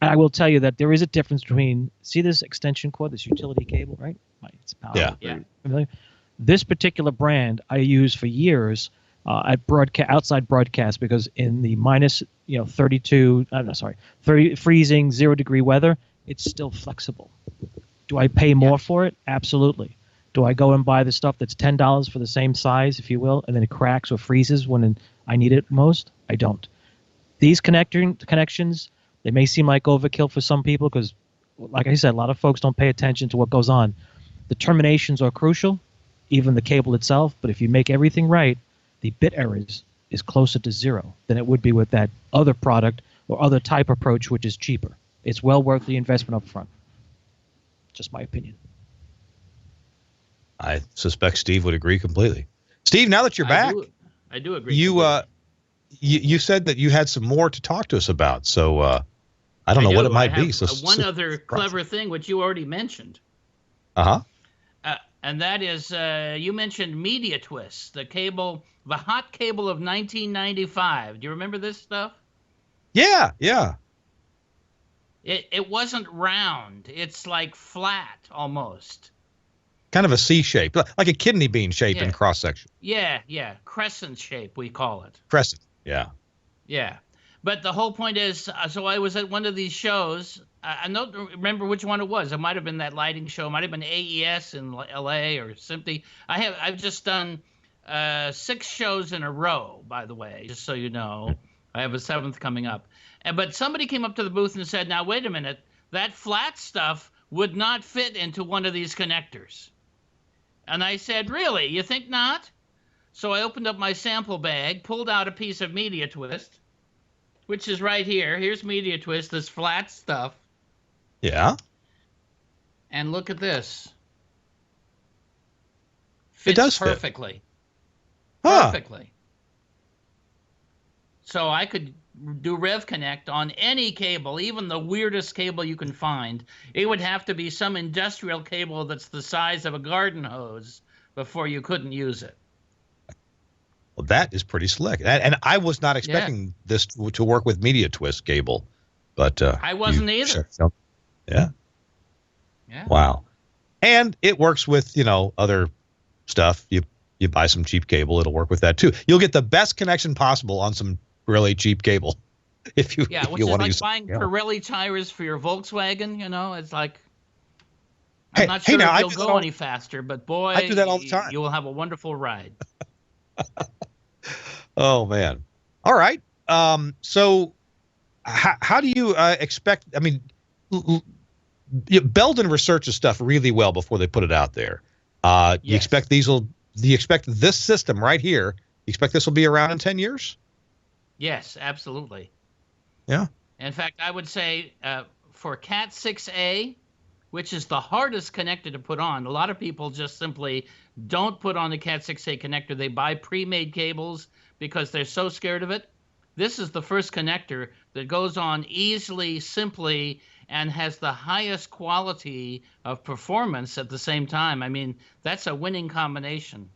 B: And I will tell you that there is a difference between, see this extension cord, this utility cable, right? It's power.
C: Yeah.
B: Familiar? This particular brand I use for years at outside broadcast, because in the minus 30 freezing 0 degree weather, it's still flexible. Do I pay more for it? Absolutely. Do I go and buy the stuff that's $10 for the same size, if you will, and then it cracks or freezes when I need it most? I don't. These connections, they may seem like overkill for some people because, like I said, a lot of folks don't pay attention to what goes on. The terminations are crucial, even the cable itself, but if you make everything right, the bit errors is closer to 0 than it would be with that other product or other type approach, which is cheaper. It's well worth the investment up front. Just my opinion.
A: I suspect Steve would agree completely. Steve, now that you're back,
C: I do agree.
A: You said that you had some more to talk to us about, so I don't know what it might be. So
C: one other clever thing, which you already mentioned. And that is, you mentioned Media Twist, the hot cable of 1995. Do you remember this stuff?
A: Yeah.
C: It wasn't round. It's like flat almost.
A: Kind of a C shape, like a kidney bean shape in cross section.
C: Yeah. Crescent shape, we call it.
A: Crescent, yeah.
C: Yeah. But the whole point is, so I was at one of these shows. I don't remember which one it was. It might have been that lighting show. It might have been AES in LA or something. I've just done 6 shows in a row, by the way, just so you know. I have a 7th coming up. But somebody came up to the booth and said, now, wait a minute. That flat stuff would not fit into one of these connectors. And I said, really? You think not? So I opened up my sample bag, pulled out a piece of Media Twist, which is right here. Here's Media Twist, this flat stuff.
A: Yeah.
C: And look at this.
A: It does
C: perfectly.
A: Fit.
C: Perfectly. So I could do REVConnect on any cable, even the weirdest cable you can find, it would have to be some industrial cable that's the size of a garden hose before you couldn't use it.
A: Well, that is pretty slick. And I was not expecting this to work with Media Twist cable, but
C: I wasn't either.
A: Yeah.
C: Yeah.
A: Wow. And it works with, other stuff. You buy some cheap cable, it'll work with that too. You'll get the best connection possible on some really cheap cable. If you
C: which
A: you
C: is
A: want to
C: like
A: use
C: buying Pirelli tires for your Volkswagen, it's like
A: Hey,
C: I'm not sure
A: now,
C: if you'll go any faster, but boy,
A: I do that all the time.
C: You will have a wonderful ride.
A: Oh man. All right. So how do you expect, Belden researches stuff really well before they put it out there. Do you expect this system right here, you expect this will be around in 10 years?
C: Yes, absolutely.
A: Yeah.
C: In fact, I would say for Cat 6A, which is the hardest connector to put on, a lot of people just simply don't put on the Cat 6A connector. They buy pre-made cables because they're so scared of it. This is the first connector that goes on easily, simply, and has the highest quality of performance at the same time. That's a winning combination.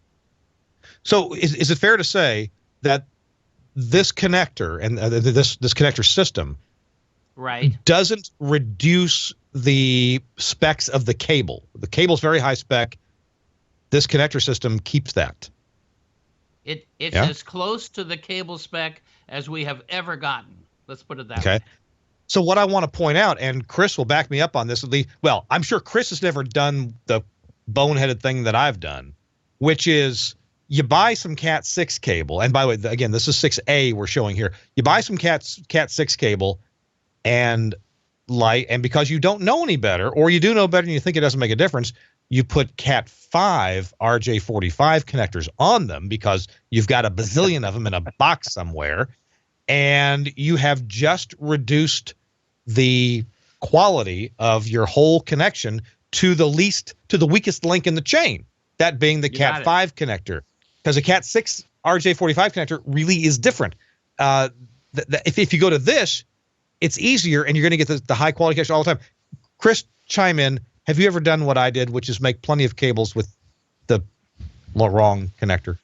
A: So is it fair to say that this connector and this connector system doesn't reduce the specs of the cable? The cable's very high spec. This connector system keeps that.
C: It's as close to the cable spec as we have ever gotten. Let's put it that way.
A: So what I want to point out, and Chris will back me up on this, well, I'm sure Chris has never done the boneheaded thing that I've done, which is you buy some Cat 6 cable. And by the way, again, this is 6A we're showing here. You buy some Cat 6 cable and because you don't know any better, or you do know better and you think it doesn't make a difference, you put Cat 5 RJ45 connectors on them because you've got a bazillion of them in a box somewhere, and you have just reduced the quality of your whole connection to the weakest link in the chain, that being the Cat 5 connector. Because a Cat 6 RJ45 connector really is different. If you go to this, it's easier, and you're going to get the high quality connection all the time. Chris, chime in. Have you ever done what I did, which is make plenty of cables with the wrong connector?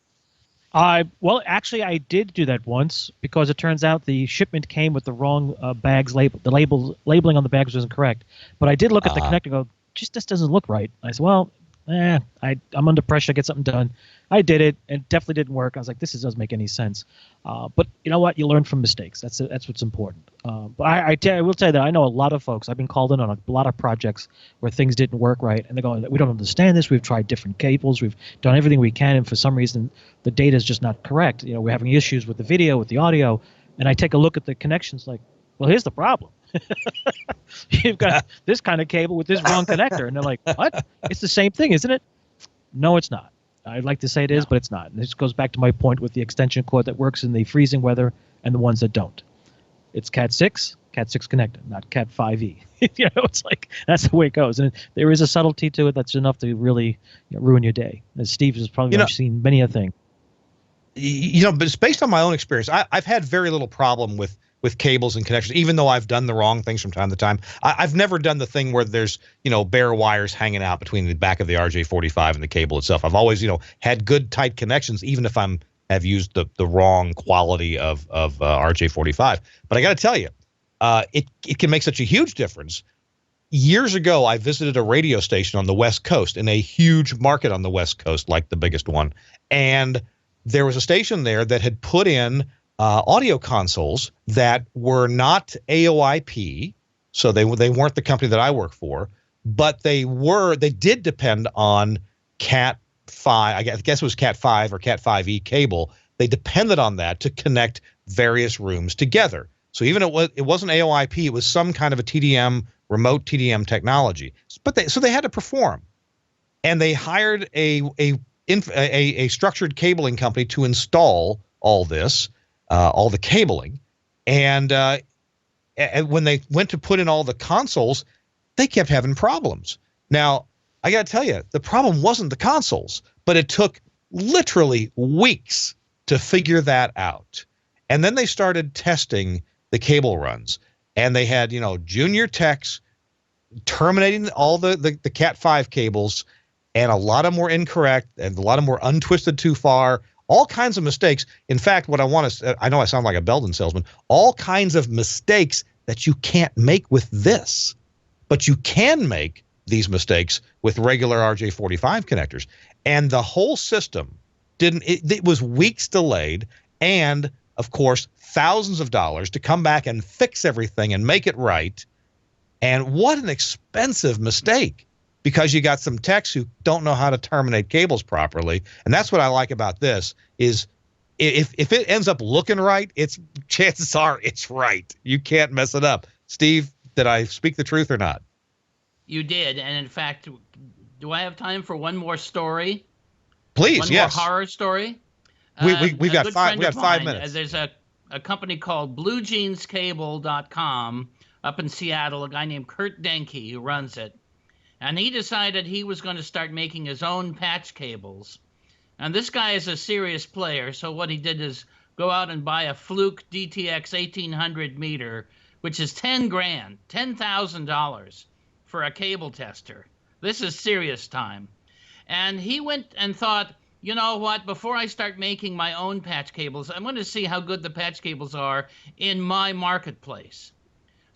B: Well, actually, I did do that once because it turns out the shipment came with the wrong bags label. The labeling on the bags wasn't correct. But I did look at the connector and go, this doesn't look right. I said, well, I'm under pressure to get something done. I did it, and it definitely didn't work. I was like, this doesn't make any sense. But you know what? You learn from mistakes. That's what's important. But I will tell you that I know a lot of folks. I've been called in on a lot of projects where things didn't work right, and they're going, we don't understand this. We've tried different cables. We've done everything we can, and for some reason, the data is just not correct. We're having issues with the video, with the audio, and I take a look at the connections like, well, here's the problem. You've got this kind of cable with this wrong connector. And they're like, what? It's the same thing, isn't it? No, it's not. I'd like to say it is, but it's not. And this goes back to my point with the extension cord that works in the freezing weather and the ones that don't. It's Cat 6 connector, not Cat 5e. It's like, that's the way it goes. And there is a subtlety to it that's enough to really ruin your day. As Steve has probably seen many a thing.
A: But it's based on my own experience. I've had very little problem with cables and connections, even though I've done the wrong things from time to time. I've never done the thing where there's, bare wires hanging out between the back of the RJ45 and the cable itself. I've always, had good tight connections, even if have used the wrong quality of RJ45. But I got to tell you, it can make such a huge difference. Years ago, I visited a radio station on the West Coast in a huge market on the West Coast, like the biggest one. And there was a station there that had put in audio consoles that were not AOIP, so they weren't the company that I work for, but they did depend on Cat 5. I guess it was Cat 5 or Cat 5e cable. They depended on that to connect various rooms together. So even it wasn't AOIP, it was some kind of a TDM, remote TDM technology. But they had to perform, and they hired a structured cabling company to install all this. All the cabling, and when they went to put in all the consoles, they kept having problems. Now, I got to tell you, the problem wasn't the consoles, but it took literally weeks to figure that out. And then they started testing the cable runs. And they had, junior techs terminating all the Cat 5 cables, and a lot of them were incorrect, and a lot of them were untwisted too far, all kinds of mistakes. In fact, what I know I sound like a Belden salesman, all kinds of mistakes that you can't make with this. But you can make these mistakes with regular RJ45 connectors. And the whole system it was weeks delayed, and of course, thousands of dollars to come back and fix everything and make it right. And what an expensive mistake, because you got some techs who don't know how to terminate cables properly. And that's what I like about this is if it ends up looking right, chances are it's right. You can't mess it up. Steve, did I speak the truth or not?
C: You did. And in fact, do I have time for one more story?
A: Please, yes.
C: One more horror story?
A: We've got 5 minutes.
C: There's a company called BlueJeansCable.com up in Seattle, a guy named Kurt Denke who runs it. And he decided he was going to start making his own patch cables. And this guy is a serious player, so what he did is go out and buy a Fluke DTX 1800 meter, which is $10,000 for a cable tester. This is serious time. And he went and thought, you know what, before I start making my own patch cables, I'm going to see how good the patch cables are in my marketplace.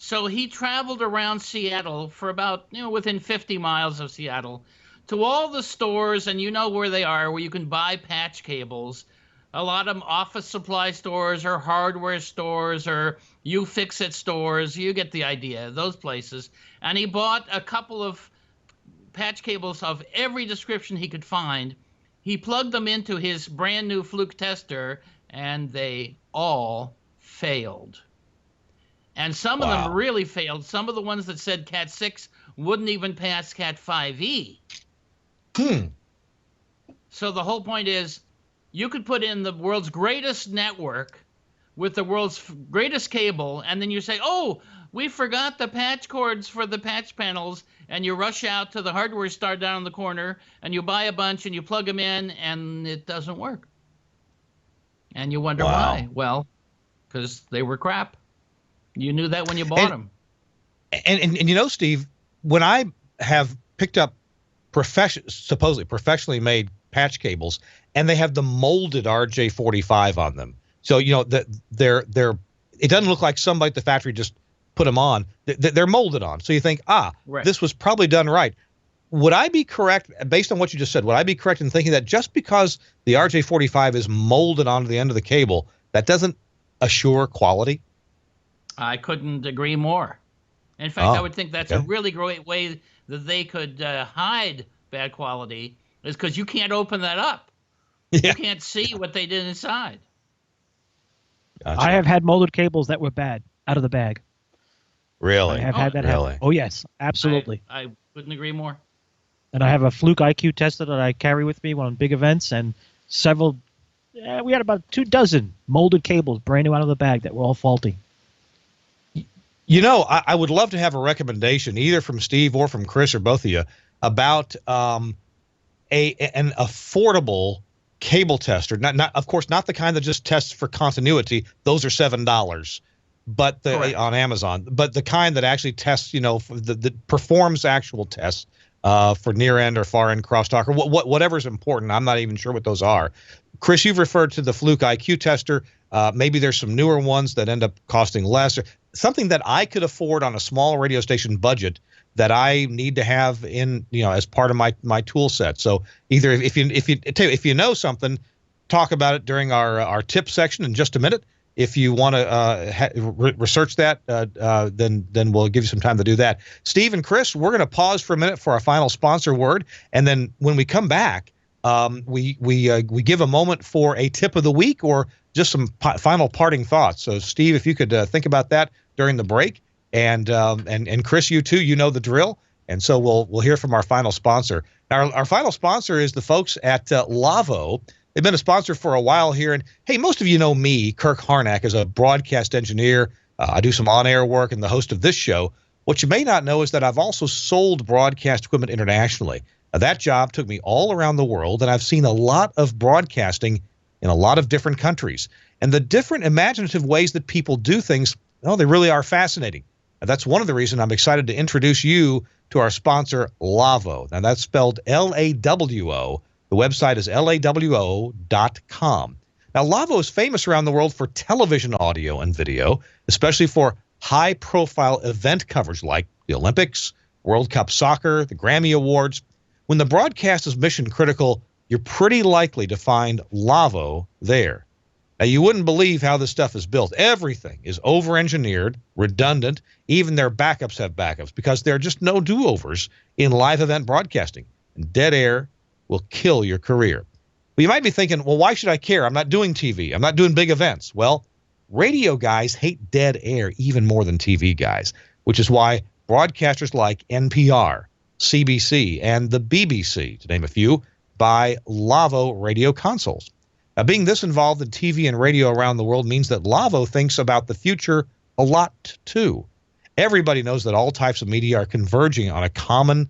C: So he traveled around Seattle for about, within 50 miles of Seattle, to all the stores, and you know where they are, where you can buy patch cables. A lot of them office supply stores or hardware stores or You-Fix-It stores. You get the idea, those places. And he bought a couple of patch cables of every description he could find. He plugged them into his brand new Fluke tester, and they all failed. And some of them really failed. Some of the ones that said Cat 6 wouldn't even pass Cat 5e. So the whole point is, you could put in the world's greatest network with the world's greatest cable, and then you say, oh, we forgot the patch cords for the patch panels, and you rush out to the hardware store down the corner, and you buy a bunch, and you plug them in, and it doesn't work. And you wonder why. Well, because they were crap. You knew that when you bought them.
A: And Steve, when I have picked up supposedly professionally made patch cables, and they have the molded RJ45 on them, so it doesn't look like somebody at the factory just put them on. They're molded on, so you think, right, this was probably done right. Would I be correct, based on what you just said, would I be correct in thinking that just because the RJ45 is molded onto the end of the cable, that doesn't assure quality?
C: I couldn't agree more. In fact, I would think that's a really great way that they could hide bad quality, is because you can't open that up. Yeah. You can't see what they did inside.
B: Gotcha. I have had molded cables that were bad out of the bag.
A: Really?
B: I have had that happen. Oh, yes, absolutely.
C: I couldn't agree more.
B: And I have a Fluke IQ tester that I carry with me on big events, and we had about 24 molded cables brand new out of the bag that were all faulty.
A: I would love to have a recommendation, either from Steve or from Chris or both of you, about an affordable cable tester. Not of course, not the kind that just tests for continuity. Those are $7, but on Amazon. But the kind that actually tests, that performs actual tests for near end or far end crosstalk or whatever's important. I'm not even sure what those are. Chris, you've referred to the Fluke IQ tester. Maybe there's some newer ones that end up costing less, or something that I could afford on a small radio station budget that I need to have in, as part of my tool set. So either if you know something, talk about it during our tip section in just a minute. If you want to research that, then we'll give you some time to do that. Steve and Chris, we're going to pause for a minute for our final sponsor word, and then when we come back, we give a moment for a tip of the week or just some final parting thoughts. So, Steve, if you could think about that during the break, and Chris, you too, the drill. And so we'll hear from our final sponsor. Our final sponsor is the folks at Lavo. They've been a sponsor for a while here. And hey, most of you know me, Kirk Harnack, as a broadcast engineer. I do some on-air work and the host of this show. What you may not know is that I've also sold broadcast equipment internationally. That job took me all around the world, and I've seen a lot of broadcasting in a lot of different countries. And the different imaginative ways that people do things, oh, they really are fascinating. And that's one of the reasons I'm excited to introduce you to our sponsor, Lavo. Now, that's spelled L-A-W-O. The website is lawo.com. Now, Lavo is famous around the world for television audio and video, especially for high-profile event coverage like the Olympics, World Cup soccer, the Grammy Awards. When the broadcast is mission-critical, you're pretty likely to find Lavo there. Now, you wouldn't believe how this stuff is built. Everything is over-engineered, redundant. Even their backups have backups because there are just no do-overs in live event broadcasting. And dead air will kill your career. Well, you might be thinking, well, why should I care? I'm not doing TV. I'm not doing big events. Well, radio guys hate dead air even more than TV guys, which is why broadcasters like NPR, CBC, and the BBC, to name a few, buy Lavo radio consoles. Now, being this involved in TV and radio around the world means that Lavo thinks about the future a lot, too. Everybody knows that all types of media are converging on a common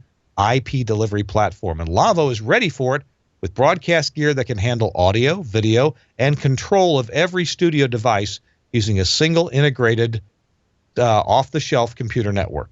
A: IP delivery platform, and Lavo is ready for it with broadcast gear that can handle audio, video, and control of every studio device using a single integrated off-the-shelf computer network.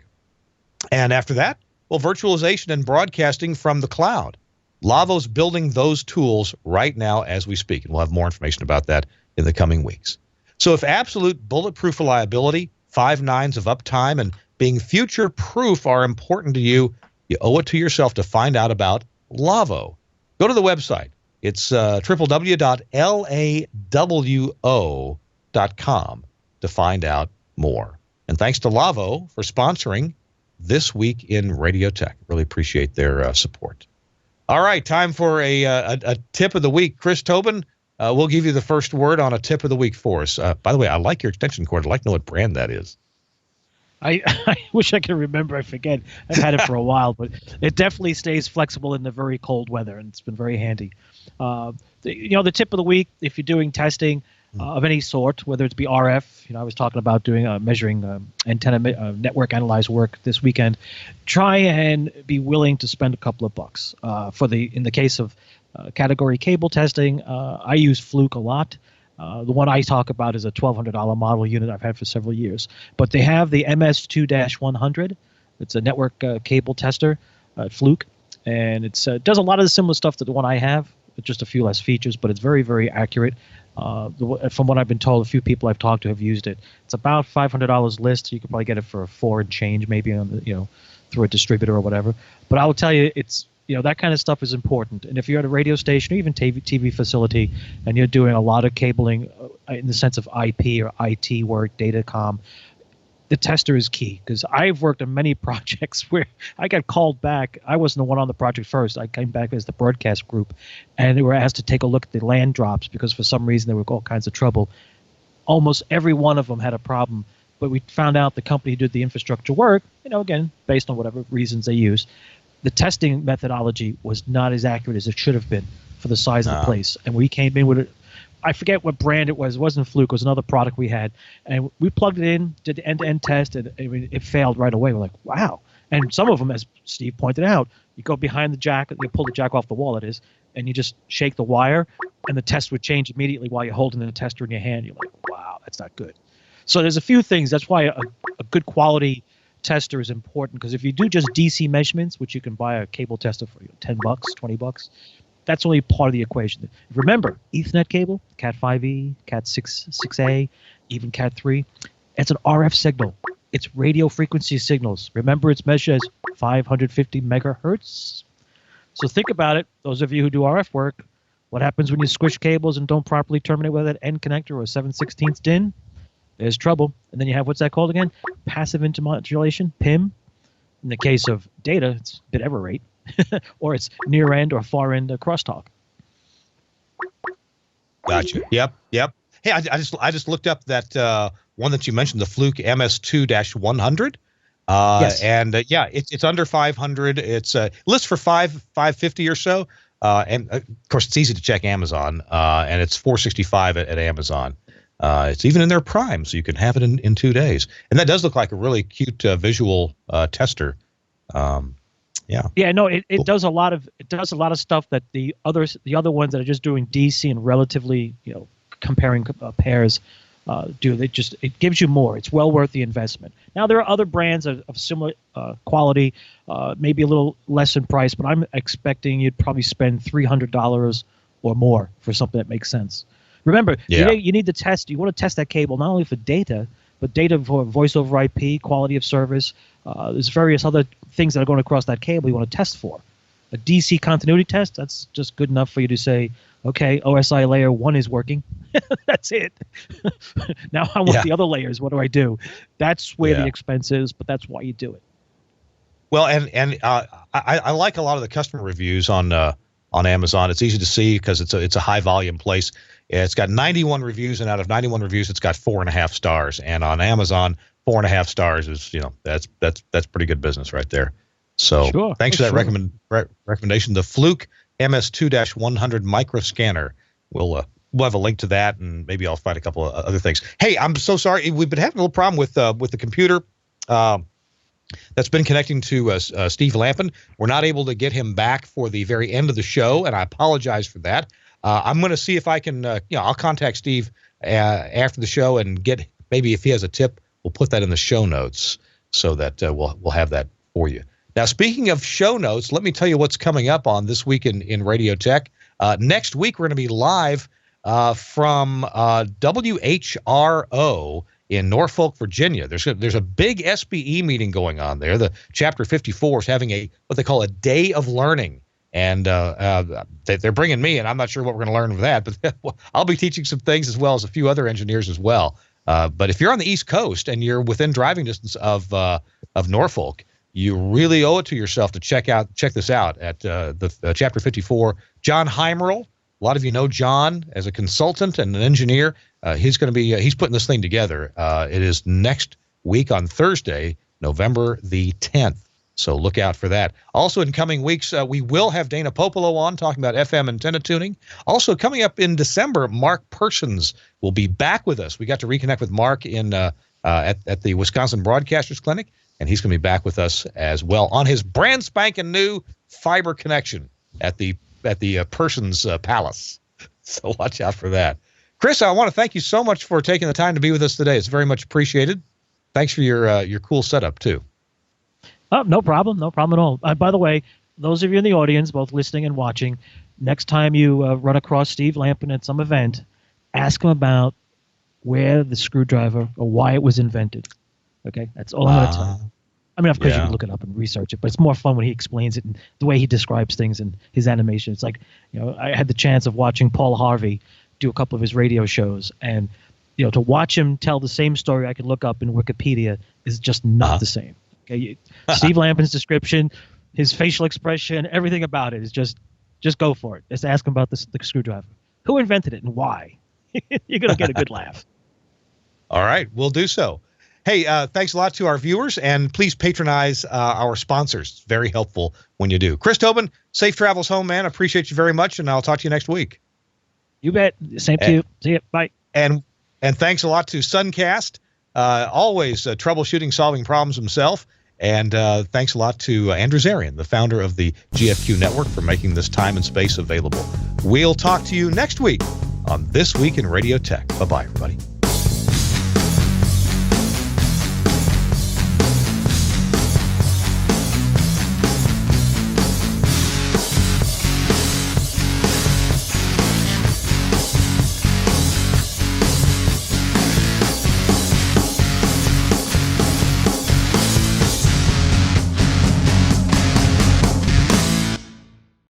A: And after that, well, virtualization and broadcasting from the cloud. Lavo's building those tools right now as we speak, and we'll have more information about that in the coming weeks. So if absolute bulletproof reliability, 5 nines of uptime, and being future-proof are important to you, you owe it to yourself to find out about Lavo. Go to the website. It's www.lawo.com to find out more. And thanks to Lavo for sponsoring This Week in Radio Tech. Really appreciate their support. All right, time for a tip of the week. Chris Tobin, we'll give you the first word on a tip of the week for us. By the way, I like your extension cord. I'd like to know what brand that is.
B: I wish I could remember. I forget. I've had it for a while, but it definitely stays flexible in the very cold weather, and it's been very handy. The tip of the week, if you're doing testing of any sort, whether it's be RF, I was talking about doing measuring antenna network analyze work this weekend. Try and be willing to spend a couple of bucks in the case of category cable testing. I use Fluke a lot. The one I talk about is a $1,200 model unit I've had for several years. But they have the MS2-100. It's a network cable tester at Fluke, and it does a lot of the similar stuff to the one I have, with just a few less features, but it's very, very accurate. From what I've been told, a few people I've talked to have used it. It's about $500 list. You could probably get it for $4 and change, maybe on through a distributor or whatever. But I will tell you, it's that kind of stuff is important. And if you're at a radio station or even TV facility, and you're doing a lot of cabling in the sense of IP or IT work, datacom, the tester is key, because I've worked on many projects where I got called back. I wasn't the one on the project first. I came back as the broadcast group, and they were asked to take a look at the land drops because for some reason there were all kinds of trouble. Almost every one of them had a problem, but we found out the company who did the infrastructure work, again, based on whatever reasons they use, the testing methodology was not as accurate as it should have been for the size of the place. And we came in with it. I forget what brand it was. It wasn't Fluke. It was another product we had. And we plugged it in, did the end-to-end test, and it failed right away. We're like, wow. And some of them, as Steve pointed out, you go behind the jack, you pull the jack off the wall, it is, and you just shake the wire, and the test would change immediately while you're holding the tester in your hand. You're like, wow, that's not good. So there's a few things. That's why a good quality tester is important, because if you do just DC measurements, which you can buy a cable tester for $10, $20, that's only part of the equation. Remember, Ethernet cable, Cat 5e, Cat 6A, even Cat 3, it's an RF signal. It's radio frequency signals. Remember, it's measured as 550 megahertz. So think about it, those of you who do RF work, what happens when you squish cables and don't properly terminate with that end connector or 7/16 DIN? There's trouble. And then you have, what's that called again? Passive intermodulation, PIM. In the case of data, it's bit error rate, or it's near end or far end crosstalk.
A: Gotcha. Yep. Hey, I just looked up that one that you mentioned, the Fluke MS2-100.
B: Yes.
A: And it's under 500. It's lists for 550 or so. And of course, it's easy to check Amazon, and it's $465 at Amazon. It's even in their Prime, so you can have it in 2 days. And that does look like a really cute visual tester. Yeah, no, it cool. does a lot of stuff that the other ones that are just doing DC and relatively
B: comparing pairs do. It gives you more. It's well worth the investment. Now there are other brands of similar quality, maybe a little less in price, but I'm expecting you'd probably spend $300 or more for something that makes sense. Remember, you need to test. You want to test that cable not only for data, but data for voice over IP, quality of service. There's various other things that are going across that cable you want to test for. A DC continuity test, that's just good enough for you to say, okay, OSI layer 1 is working. That's it. Now I want the other layers. What do I do? That's where the expense is, but that's why you do it.
A: Well, and I like a lot of the customer reviews on Amazon. It's easy to see because it's a high volume place. It's got 91 reviews, and out of 91 reviews, it's got 4.5 stars. And on Amazon, 4.5 stars is that's pretty good business right there. So thanks for that recommendation. The Fluke MS2-100 micro scanner. We'll have a link to that, and maybe I'll find a couple of other things. Hey, I'm so sorry. We've been having a little problem with the computer that's been connecting to Steve Lampen. We're not able to get him back for the very end of the show, and I apologize for that. I'm going to see if I can. I'll contact Steve after the show and get maybe if he has a tip, we'll put that in the show notes so that we'll have that for you. Now, speaking of show notes, let me tell you what's coming up on This Week in Radio Tech. Next week, we're going to be live from WHRO in Norfolk, Virginia. There's a big SBE meeting going on there. The Chapter 54 is having what they call a day of learning. And they're bringing me, and I'm not sure what we're going to learn with that, but I'll be teaching some things as well as a few other engineers as well. But if you're on the East Coast and you're within driving distance of Norfolk, you really owe it to yourself to check this out at the Chapter 54. John Heimerl, a lot of you know John as a consultant and an engineer. He's putting this thing together. It is next week on Thursday, November the 10th. So look out for that. Also in coming weeks, we will have Dana Popolo on talking about FM antenna tuning. Also coming up in December, Mark Persons will be back with us. We got to reconnect with Mark at the Wisconsin Broadcasters Clinic, and he's going to be back with us as well on his brand spanking new fiber connection at the Persons Palace. So watch out for that. Chris, I want to thank you so much for taking the time to be with us today. It's very much appreciated. Thanks for your cool setup too.
B: Oh, no problem. No problem at all. By the way, those of you in the audience, both listening and watching, next time you run across Steve Lampen at some event, ask him about where the screwdriver or why it was invented. Okay? That's all I'm going to tell you. I mean, of course, you can look it up and research it, but it's more fun when he explains it and the way he describes things and his animation. It's like, I had the chance of watching Paul Harvey do a couple of his radio shows, and, to watch him tell the same story I could look up in Wikipedia is just not the same. Okay, Steve Lampen's description, his facial expression, everything about it is just go for it. Just ask him about the screwdriver. Who invented it and why? You're going to get a good laugh.
A: All right, we'll do so. Hey, thanks a lot to our viewers, and please patronize our sponsors. It's very helpful when you do. Chris Tobin, safe travels home, man. Appreciate you very much, and I'll talk to you next week.
B: You bet. Same to you. See you. Bye.
A: And thanks a lot to Suncast, always troubleshooting, solving problems himself. And thanks a lot to Andrew Zarian, the founder of the GFQ Network, for making this time and space available. We'll talk to you next week on This Week in Radio Tech. Bye-bye, everybody.